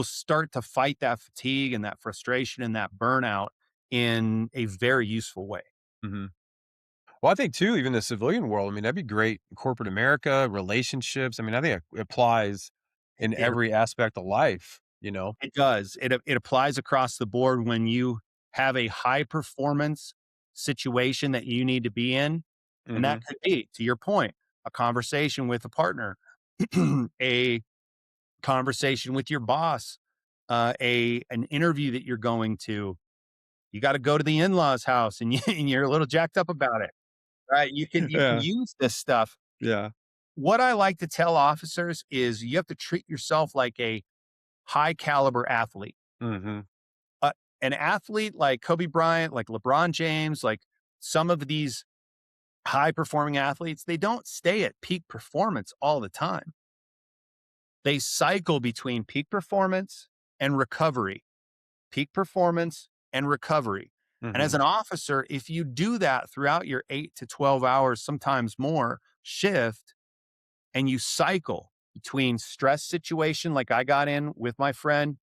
start to fight that fatigue and that frustration and that burnout in a very useful way. Mm-hmm. Well, I think too, even the civilian world, I mean, that'd be great in corporate America, relationships. I mean, I think it applies in It every aspect of life, you know? it does. It applies across the board when you have a high performance situation that you need to be in, and that Mhm. could be, to your point, a conversation with a partner, a conversation with your boss, a an interview that you're going to. You got to go to the in-laws house, and and you're a little jacked up about it, right? You can Yeah, use this stuff. yeah. What I like to tell officers is you have to treat yourself like a high caliber athlete. Mhm. Uh, an athlete like Kobe Bryant, like LeBron James, like some of these high performing athletes, they don't stay at peak performance all the time. They cycle between peak performance and recovery, peak performance and recovery. And as Mhm. an officer, if you do that throughout your 8 to 12 hours, sometimes more shift, and you cycle between stress situation like I got in with my friend,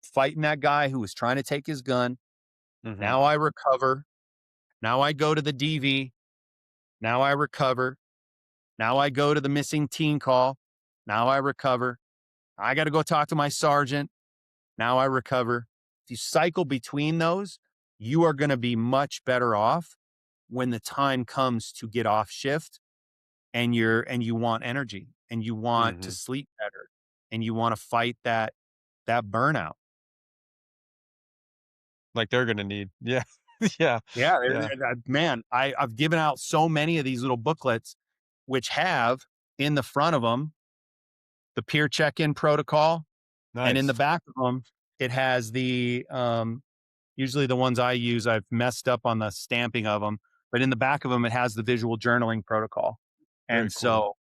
fighting that guy who was trying to take his gun. Mhm. Now I recover. Now I go to the DV. Now I recover. Now I go to the missing teen call. Now I recover. I got to go talk to my sergeant. Now I recover. If you cycle between those, you are going to be much better off when the time comes to get off shift, and you want energy, and you want to Mhm. sleep better, and you want to fight that burnout. Like they're gonna need. Yeah. Yeah. Yeah, Yeah. man, I've given out so many of these little booklets, which have in the front of them the peer check-in protocol, and in the Nice. back of them it has usually the ones I use, I've messed up on the stamping of them, but in the back of them it has the visual journaling protocol. Very And cool. so,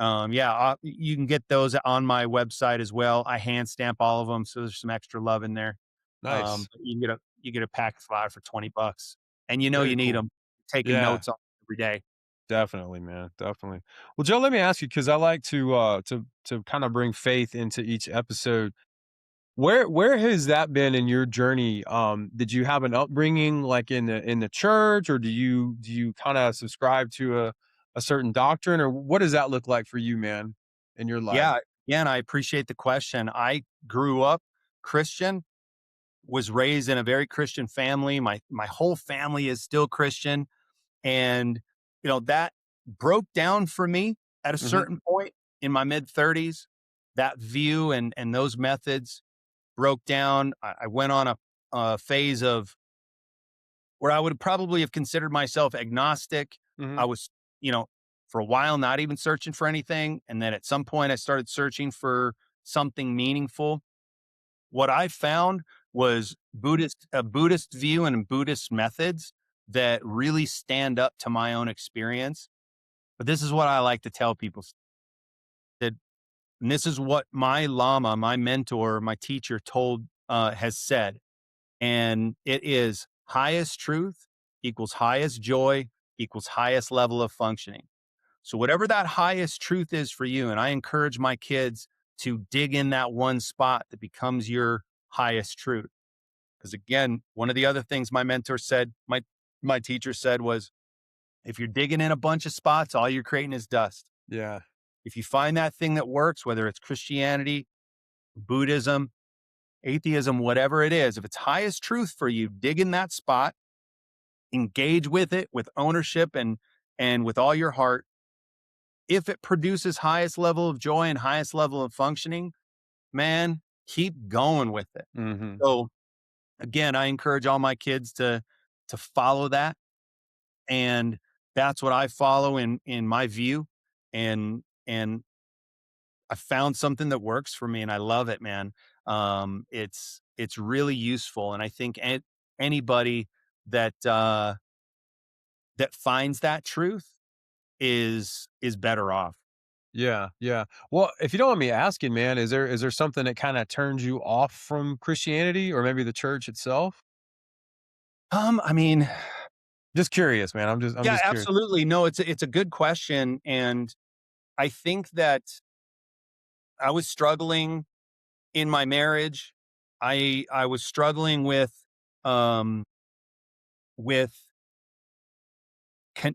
yeah, you can get those on my website as well. I hand stamp all of them, so there's some extra love in there. Nice. But you get a pack of 5 for 20 bucks, and you know Very you need cool. them. Taking Yeah. notes on every day. Definitely, man. Definitely. Well, Joe, let me ask you because I like to kind of bring faith into each episode. Where has that been in your journey? Did you have an upbringing like in the church, or do you kind of subscribe to a certain doctrine, or what does that look like for you, man, in your life? Yeah, yeah, and I appreciate the question. I grew up Christian, was raised in a very Christian family. My whole family is still Christian, and that broke down for me at a Hmm. certain point in my mid 30s. That view and those methods broke down. I went on a phase of where I would probably have considered myself agnostic. Hmm. I was, you know, for a while not even searching for anything, and then at some point I started searching for something meaningful. What I found was a Buddhist view and Buddhist methods that really stand up to my own experience. But this is what I like to tell people that, and this is what my Lama, my mentor, my teacher has said. And it is highest truth equals highest joy equals highest level of functioning. So whatever that highest truth is for you, and I encourage my kids to dig in that one spot that becomes your highest truth. Because again, one of the other things my mentor said, my teacher said was, if you're digging in a bunch of spots, all you're creating is dust. Yeah. If you find that thing that works, whether it's Christianity, Buddhism, atheism, whatever it is, if it's highest truth for you, dig in that spot, engage with it with ownership and with all your heart. If it produces highest level of joy and highest level of functioning, man, keep going with it. Hmm. So again, I encourage all my kids to follow that, and that's what I follow in my view, and I found something that works for me and I love it, man. It's really useful. And I think anybody that, that finds that truth is better off. Yeah, yeah. Well, if you don't mind me asking, man, is there something that kinda turns you off from Christianity or maybe the church itself? I mean, Just curious, man. I'm yeah, just curious. absolutely. No, it's a good question. And I think that I was struggling in my marriage. I was struggling um with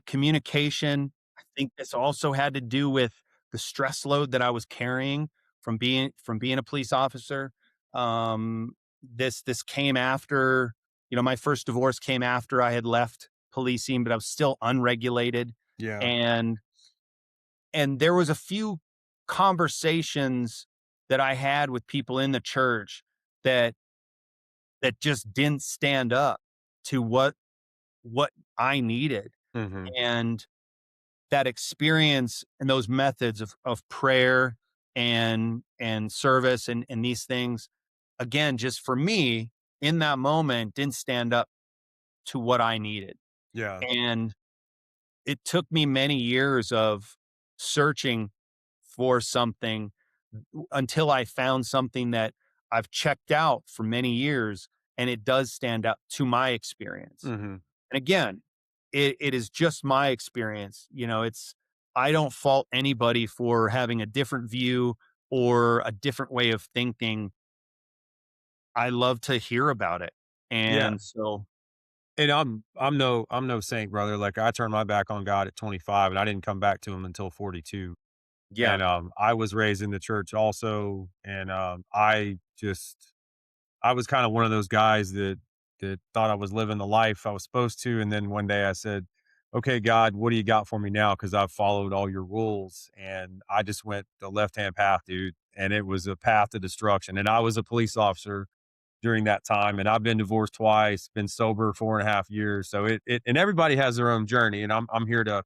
communication. I think this also had to do with the stress load that I was carrying from being a police officer. This came after, my first divorce came after I had left policing, but I was still unregulated, Yeah. and there was a few conversations that I had with people in the church that just didn't stand up to what I needed. Mhm. And that experience and those methods of prayer and service and these things, again, just for me in that moment, didn't stand up to what I needed. Yeah. And it took me many years of searching for something until I found something that I've checked out for many years, and it does stand up to my experience. Mhm. And again, it is just my experience. It's I don't fault anybody for having a different view or a different way of thinking. I love to hear about it. Yeah. And so, And I'm no saint, brother. Like, I turned my back on God at 25, and I didn't come back to him until 42. yeah. And, I was raised in the church also, and, I was kinda one of those guys that thought I was living the life I was supposed to, and then one day I said, "Okay, God, what do you got for me now? Because 'Cause I've followed all your rules." And I just went the left-hand path, dude, and it was a path to destruction, and I was a police officer during that time, and I've been divorced twice, been sober 4.5 years, so it and everybody has their own journey, and I'm here to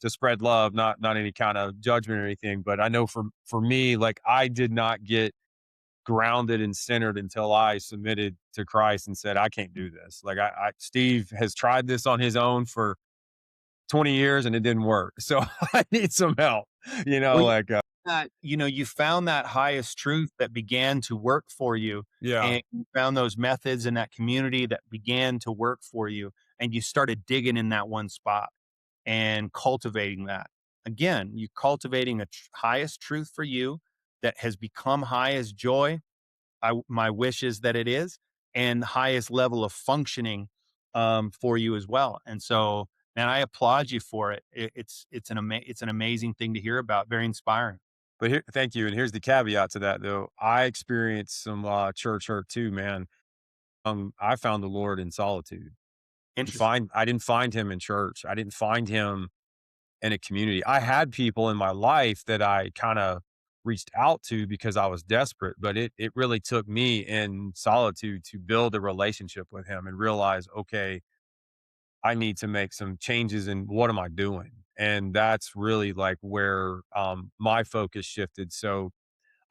spread love, not any kinda judgment or anything, but I know for me, like, I did not get grounded and centered until I submitted to Christ and said, "I can't do this." Like, I Steve has tried this on his own for 20 years and it didn't work, so I need some help, Well, like, you found that highest truth that began to work for you, yeah. and you found those methods in that community that began to work for you, and you started digging in that one spot and cultivating that. Again, you cultivating a highest truth for you that has become highest joy. My wish is that it is, and the highest level of functioning for you as well. And so, man, I applaud you for it. It's an amazing thing to hear about. Very inspiring. But here thank you, and here's the caveat to that, though. I experienced some, church hurt too, man. I found the Lord in solitude. Interesting. I didn't find him in church. I didn't find him in a community. I had people in my life that I kinda reached out to because I was desperate, but it really took me in solitude to build a relationship with him and realize, "Okay, I need to make some changes in what am I doing?" And that's really, like, where, my focus shifted. So,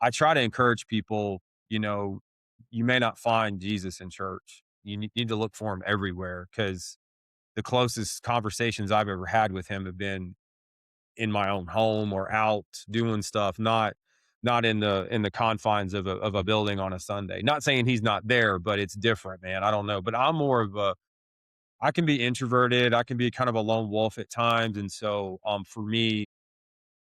I try to encourage people, you may not find Jesus in church. You need to look for him everywhere because the closest conversations I've ever had with him have been in my own home or out doing stuff, not in the confines of a building on a Sunday. Not saying he's not there, but it's different, man. I don't know. But I'm more of a I can be introverted. I can be kind of a lone wolf at times. And so for me,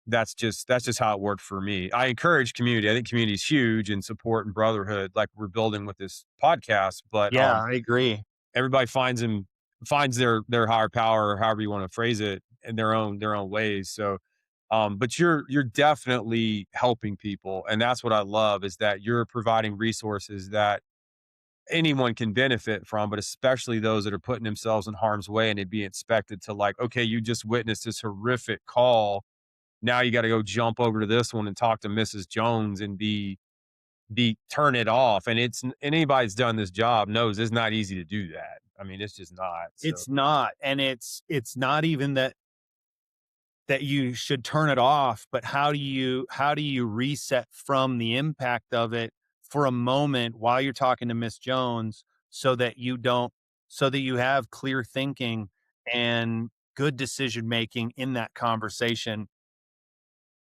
that's just how it worked for me. I encourage community. I think community is huge and support and brotherhood, like we're building with this podcast. But Yeah, I agree. everybody finds their higher power, or however you want to phrase it, in their own ways. So, but you're definitely helping people, and that's what I love is that you're providing resources that anyone can benefit from, but especially those that are putting themselves in harm's way and it be expected to like, okay, you just witnessed this horrific call. Now you got to go jump over to this one and talk to Mrs. Jones and be turn it off. And it's and anybody that's done this job knows it's not easy to do that. I mean, it's just not. So It's not, and it's not even that that you should turn it off, but how do you reset from the impact of it for a moment while you're talking to Miss Jones so that you have clear thinking and good decision making in that conversation,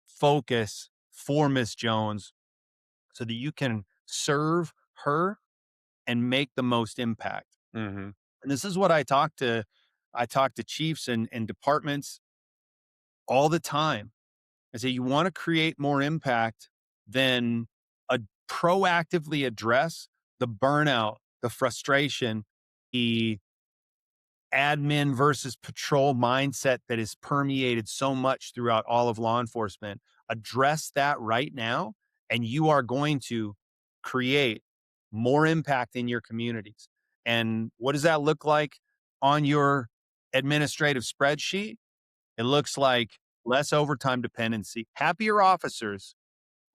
focus for Miss Jones so that you can serve her and make the most impact. Mm-hmm. And this is what I talk to chiefs and departments all the time. I say you want to create more impact, then a proactively address the burnout, the frustration, the admin versus patrol mindset that is permeated so much throughout all of law enforcement. Address that right now, and you are going to create more impact in your communities. And what does that look like on your administrative spreadsheet? It looks like less overtime dependency, happier officers,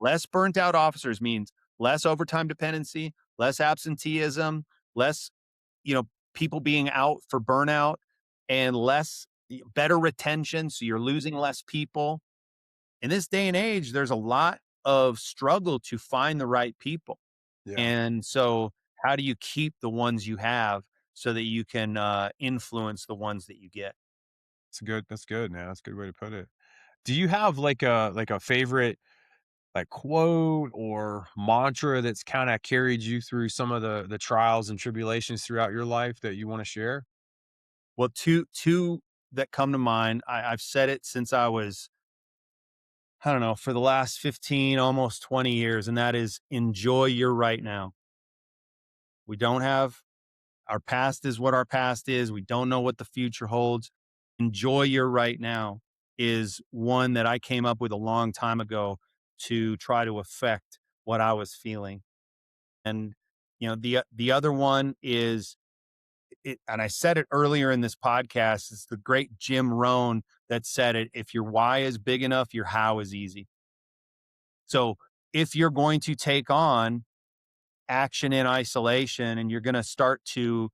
less burnt out officers means less overtime dependency, less absenteeism, less, you know, people being out for burnout, and better retention. So you're losing less people. In this day and age, there's a lot of struggle to find the right people. Yeah. And so how do you keep the ones you have so that you can influence the ones that you get? That's good, man. That's a good way to put it. Do you have like a favorite like quote or mantra that's kind of carried you through some of the trials and tribulations throughout your life that you want to share? Well, two that come to mind. I've said it since I was, I don't know, for the last 15, almost 20 years, and that is enjoy your right now. We don't have Our past is what our past is. We don't know what the future holds. Enjoy your right now is one that I came up with a long time ago to try to affect what I was feeling. And the other one is and I said it earlier in this podcast. It's the great Jim Rohn that said it. If your why is big enough, your how is easy. So if you're going to take on action in isolation and you're going to start to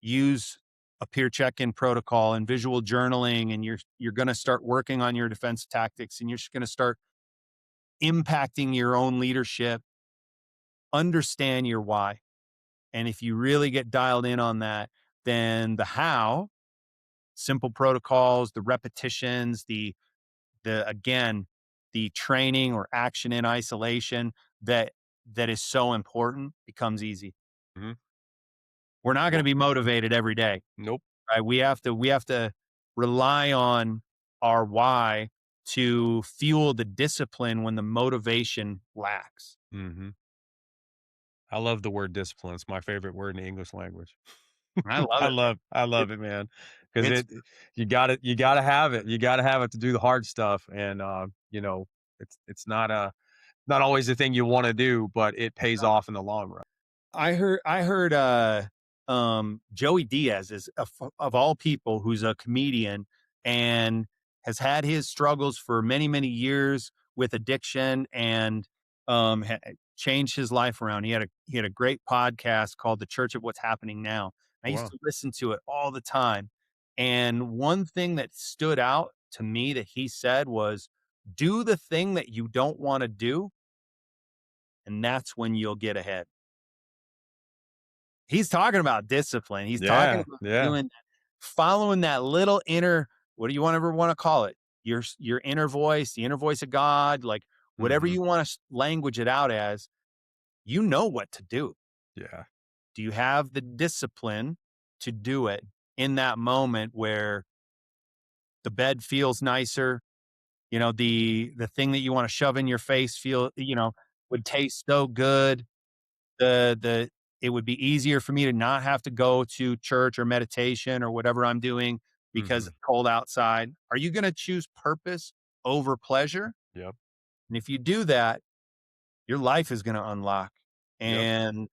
use a peer check-in protocol and visual journaling, and you're going to start working on your defense tactics, and you're going to start impacting your own leadership, understand your why. And if you really get dialed in on that, then the how, simple protocols, the repetitions, the training or action in isolation that is so important becomes easy. Mhm. We're not going to Well, be motivated every day, nope. right? We have to rely on our why to fuel the discipline when the motivation lacks. Mhm. I love the word discipline. It's my favorite word in the English language. I love it, man. I It, love it, man. Because it's you gotta have it. You gotta have it to do the hard stuff. And it's not always the thing you want to do, but it pays off in the long run. I heard Joey Diaz is of all people, who's a comedian and has had his struggles for many, many years with addiction, and changed his life around. He had a great podcast called The Church of What's Happening Now. I Oh, used wow. to listen to it all the time. And one thing that stood out to me that he said was, do the thing that you don't want to do, and that's when you'll get ahead. He's talking about discipline. He's talking Yeah, about yeah. following that little inner, what do you ever want to call it? Your inner voice, the inner voice of God, like whatever Mhm. you want to language it out as, you know what to do. Yeah. Do you have the discipline to do it in that moment where the bed feels nicer? The thing that you want to shove in your face would taste so good. The It would be easier for me to not have to go to church or meditation or whatever I'm doing because Mhm. it's cold outside. Are you going to choose purpose over pleasure? Yep. And if you do that, your life is going to unlock. Yep. And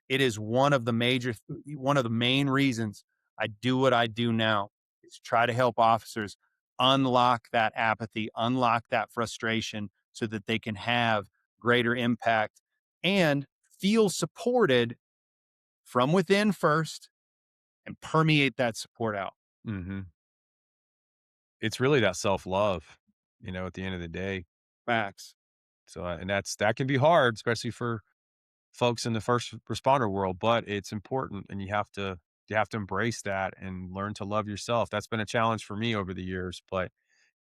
it is one of the main reasons I do what I do now, is to try to help officers unlock that apathy, unlock that frustration so that they can have greater impact and feel supported from within first and permeate that support out. Mhm. It's really that self-love, at the end of the day. Facts. So, and that can be hard, especially for folks in the first responder world, but it's important and you have to embrace that and learn to love yourself. That's been a challenge for me over the years, but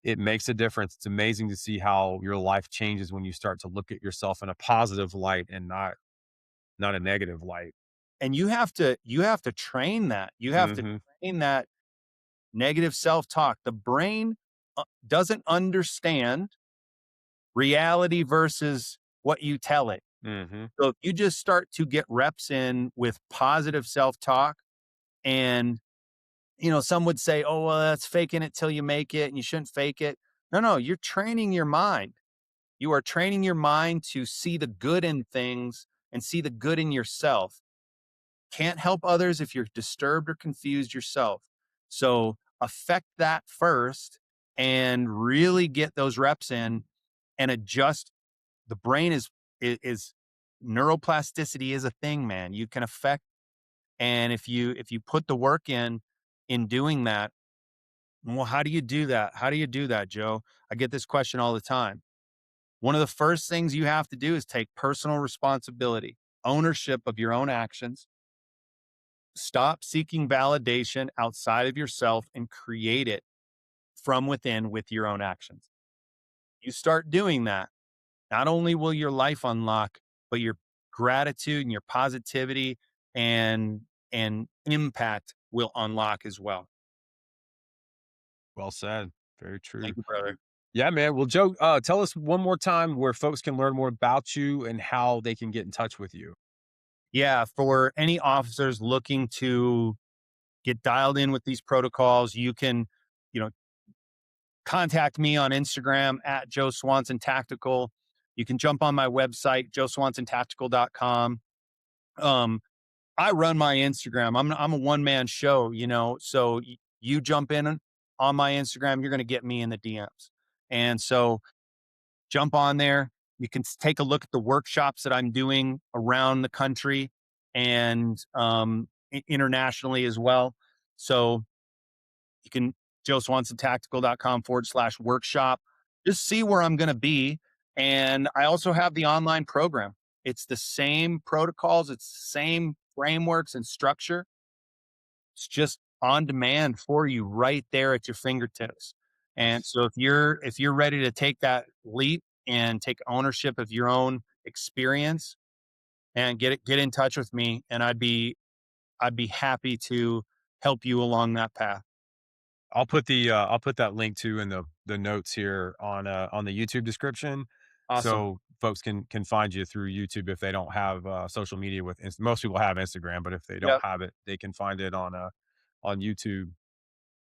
it makes a difference. It's amazing to see how your life changes when you start to look at yourself in a positive light and not a negative light. And you have to train that. You have to Mhm. train that negative self-talk. The brain doesn't understand reality versus what you tell it. Mhm. So if you just start to get reps in with positive self-talk, and some would say, "Oh, well, that's faking it till you make it and you shouldn't fake it." No, no, you're training your mind. You are training your mind to see the good in things and see the good in yourself. Can't help others if you're disturbed or confused yourself. So affect that first and really get those reps in and adjust. The brain is neuroplasticity is a thing, man. You can affect, and if you put the work in doing that, well, how do you do that? How do you do that, Joe? I get this question all the time. One of the first things you have to do is take personal responsibility, ownership of your own actions. Stop seeking validation outside of yourself and create it from within with your own actions. You start doing that, not only will your life unlock, but your gratitude and your positivity and impact will unlock as well. Well said. Very true. Thank you, brother. Yeah, man. Well, Joe, tell us one more time where folks can learn more about you and how they can get in touch with you. Yeah, for any officers looking to get dialed in with these protocols, you can, you know, contact me on Instagram at Joe Swanson Tactical. You can jump on my website, joeswansontactical.com. Um, I run my Instagram. I'm a one man show, so you jump in on my Instagram, you're going to get me in the DMs. And so jump on there. You can take a look at the workshops that I'm doing around the country and internationally as well. So you can joeswansontactical.com/workshop. Just see where I'm going to be. And I also have the online program. It's the same protocols, it's the same frameworks and structure. It's just on demand for you right there at your fingertips. And That's so if you're ready to take that leap and take ownership of your own experience and get in touch with me, and I'd be happy to help you along that path. I'll put that link too in the notes here on the YouTube description, Awesome. so folks can find you through YouTube if they don't have social media with most people have Instagram, but if they don't Yep. have it, they can find it on YouTube.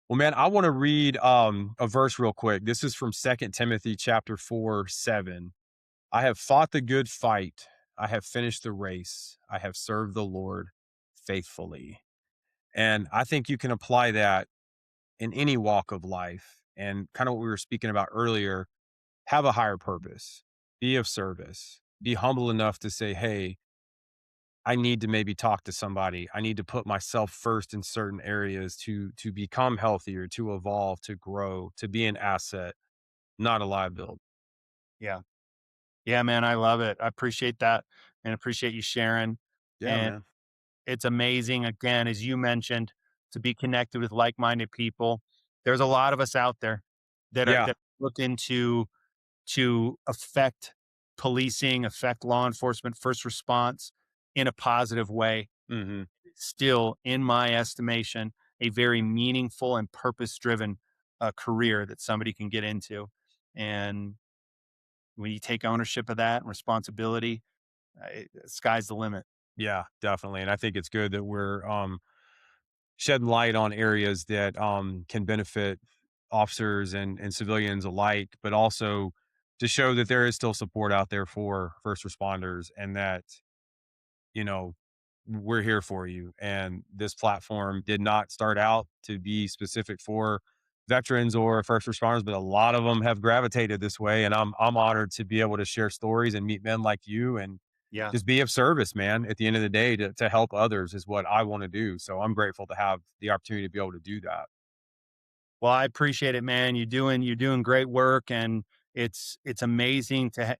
Well, man, I want to read a verse real quick. This is from Second Timothy chapter 4:7. I have fought the good fight. I have finished the race. I have served the Lord faithfully. And I think you can apply that in any walk of life. And kind of what we were speaking about earlier, have a higher purpose, be of service, be humble enough to say, hey, I need to maybe talk to somebody. I need to put myself first in certain areas to become healthier, to evolve, to grow, to be an asset, not a liability. Yeah. Yeah, man, I love it. I appreciate that and appreciate you sharing. Yeah, And man. it's amazing, again, as you mentioned, to be connected with like-minded people. There's a lot of us out there Yeah. that look into to affect policing, affect law enforcement, first response in a positive way. Hmm. Still, in my estimation, a very meaningful and purpose-driven career that somebody can get into. And when you take ownership of that and responsibility, sky's the limit. Yeah, definitely. And I think it's good that we're shedding light on areas that can benefit officers and civilians alike, but also to show that there is still support out there for first responders and that, you know, we're here for you. And this platform did not start out to be specific for veterans or first responders, but a lot of them have gravitated this way. And I'm honored to be able to share stories and meet men like you and Yeah. just be of service, man. At the end of the day, to help others is what I want to do. So I'm grateful to have the opportunity to be able to do that. Well, I appreciate it, man. You're doing great work, and it's amazing to.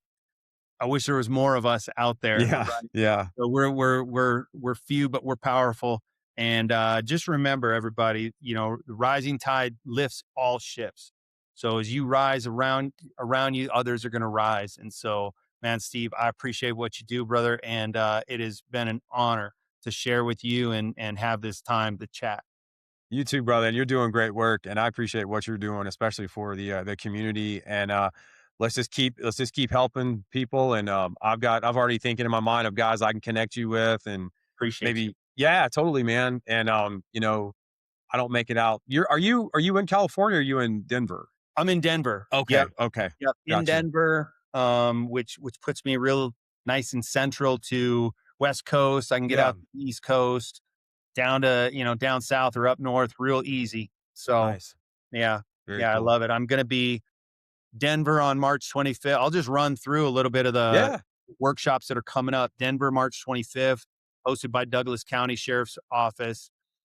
I wish there was more of us out there, Yeah, right? yeah. So we're few, but we're powerful. And just remember, everybody, the rising tide lifts all ships. So as you rise around you, others are going to rise. And so, man, Steve, I appreciate what you do, brother, and it has been an honor to share with you and have this time to chat. You too, brother. And you're doing great work. And I appreciate what you're doing, especially for the community. And let's just keep helping people. And I've already thinking in my mind of guys I can connect you with, and Appreciate you. maybe, yeah, totally, man. And I don't make it out. Are you in California, or are you in Denver? I'm in Denver. Okay, Yep, okay. yep, in Gotcha. Denver, which puts me real nice and central to West Coast. I can get Yeah. out to the East Coast, down to down south or up north real easy. So Nice. yeah, Very yeah, I cool. love it. I'm gonna be Denver on March 25th. I'll just run through a little bit of the Yeah. workshops that are coming up. Denver, March 25th, hosted by Douglas County Sheriff's Office.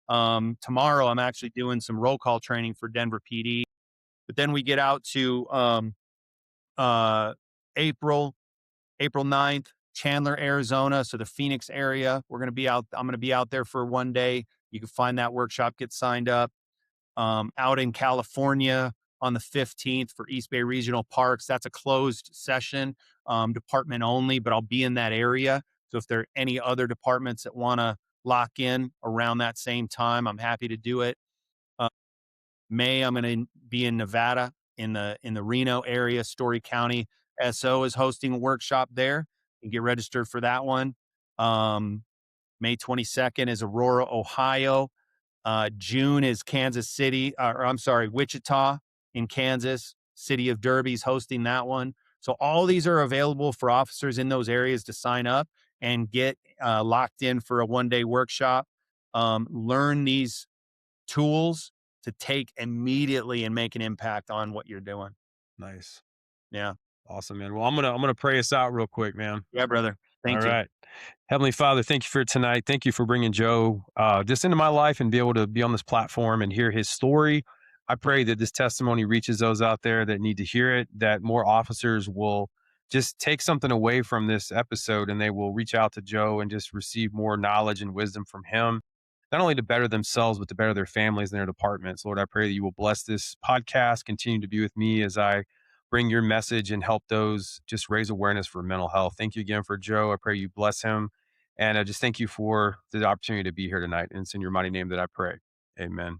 Tomorrow, I'm actually doing some roll call training for Denver PD. But then we get out to uh, April, April 9th, Chandler, Arizona. So the Phoenix area. We're going to be out. I'm going to be out there for one day. You can find that workshop, get signed up. Out in California on the 15th for East Bay Regional Parks. That's a closed session, department only, but I'll be in that area. So if there are any other departments that want to lock in around that same time, I'm happy to do it. Uh, May, I'm going to be in Nevada in the Reno area. Story County SO is hosting a workshop there. You can get registered for that one. Um, May 22nd is Aurora, Ohio. June is Kansas City, or I'm sorry, Wichita in Kansas. City of Derby's hosting that one. So all these are available for officers in those areas to sign up and get locked in for a one-day workshop. Learn these tools to take immediately and make an impact on what you're doing. Nice. Yeah. Awesome, man. Well, I'm gonna pray us out real quick, man. Yeah, brother. All Thank you. right. Heavenly Father, thank you for tonight. Thank you for bringing Joe just into my life and be able to be on this platform and hear his story. I pray that this testimony reaches those out there that need to hear it, that more officers will just take something away from this episode and they will reach out to Joe and just receive more knowledge and wisdom from him, not only to better themselves, but to better their families and their departments. Lord, I pray that you will bless this podcast, continue to be with me as I bring your message and help those just raise awareness for mental health. Thank you again for Joe. I pray you bless him. And I just thank you for the opportunity to be here tonight. And it's in your mighty name that I pray. Amen.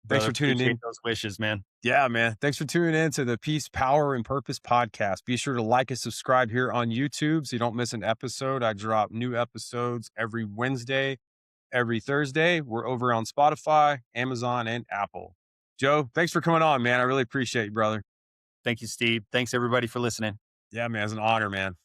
Thanks Brother, for tuning appreciate in. those wishes, man. Yeah, man. Thanks for tuning in to the Peace, Power, and Purpose podcast. Be sure to like and subscribe here on YouTube so you don't miss an episode. I drop new episodes every Wednesday, every Thursday. We're over on Spotify, Amazon, and Apple. Joe, thanks for coming on, man. I really appreciate you, brother. Thank you, Steve. Thanks everybody for listening. Yeah, man. It's an honor, man.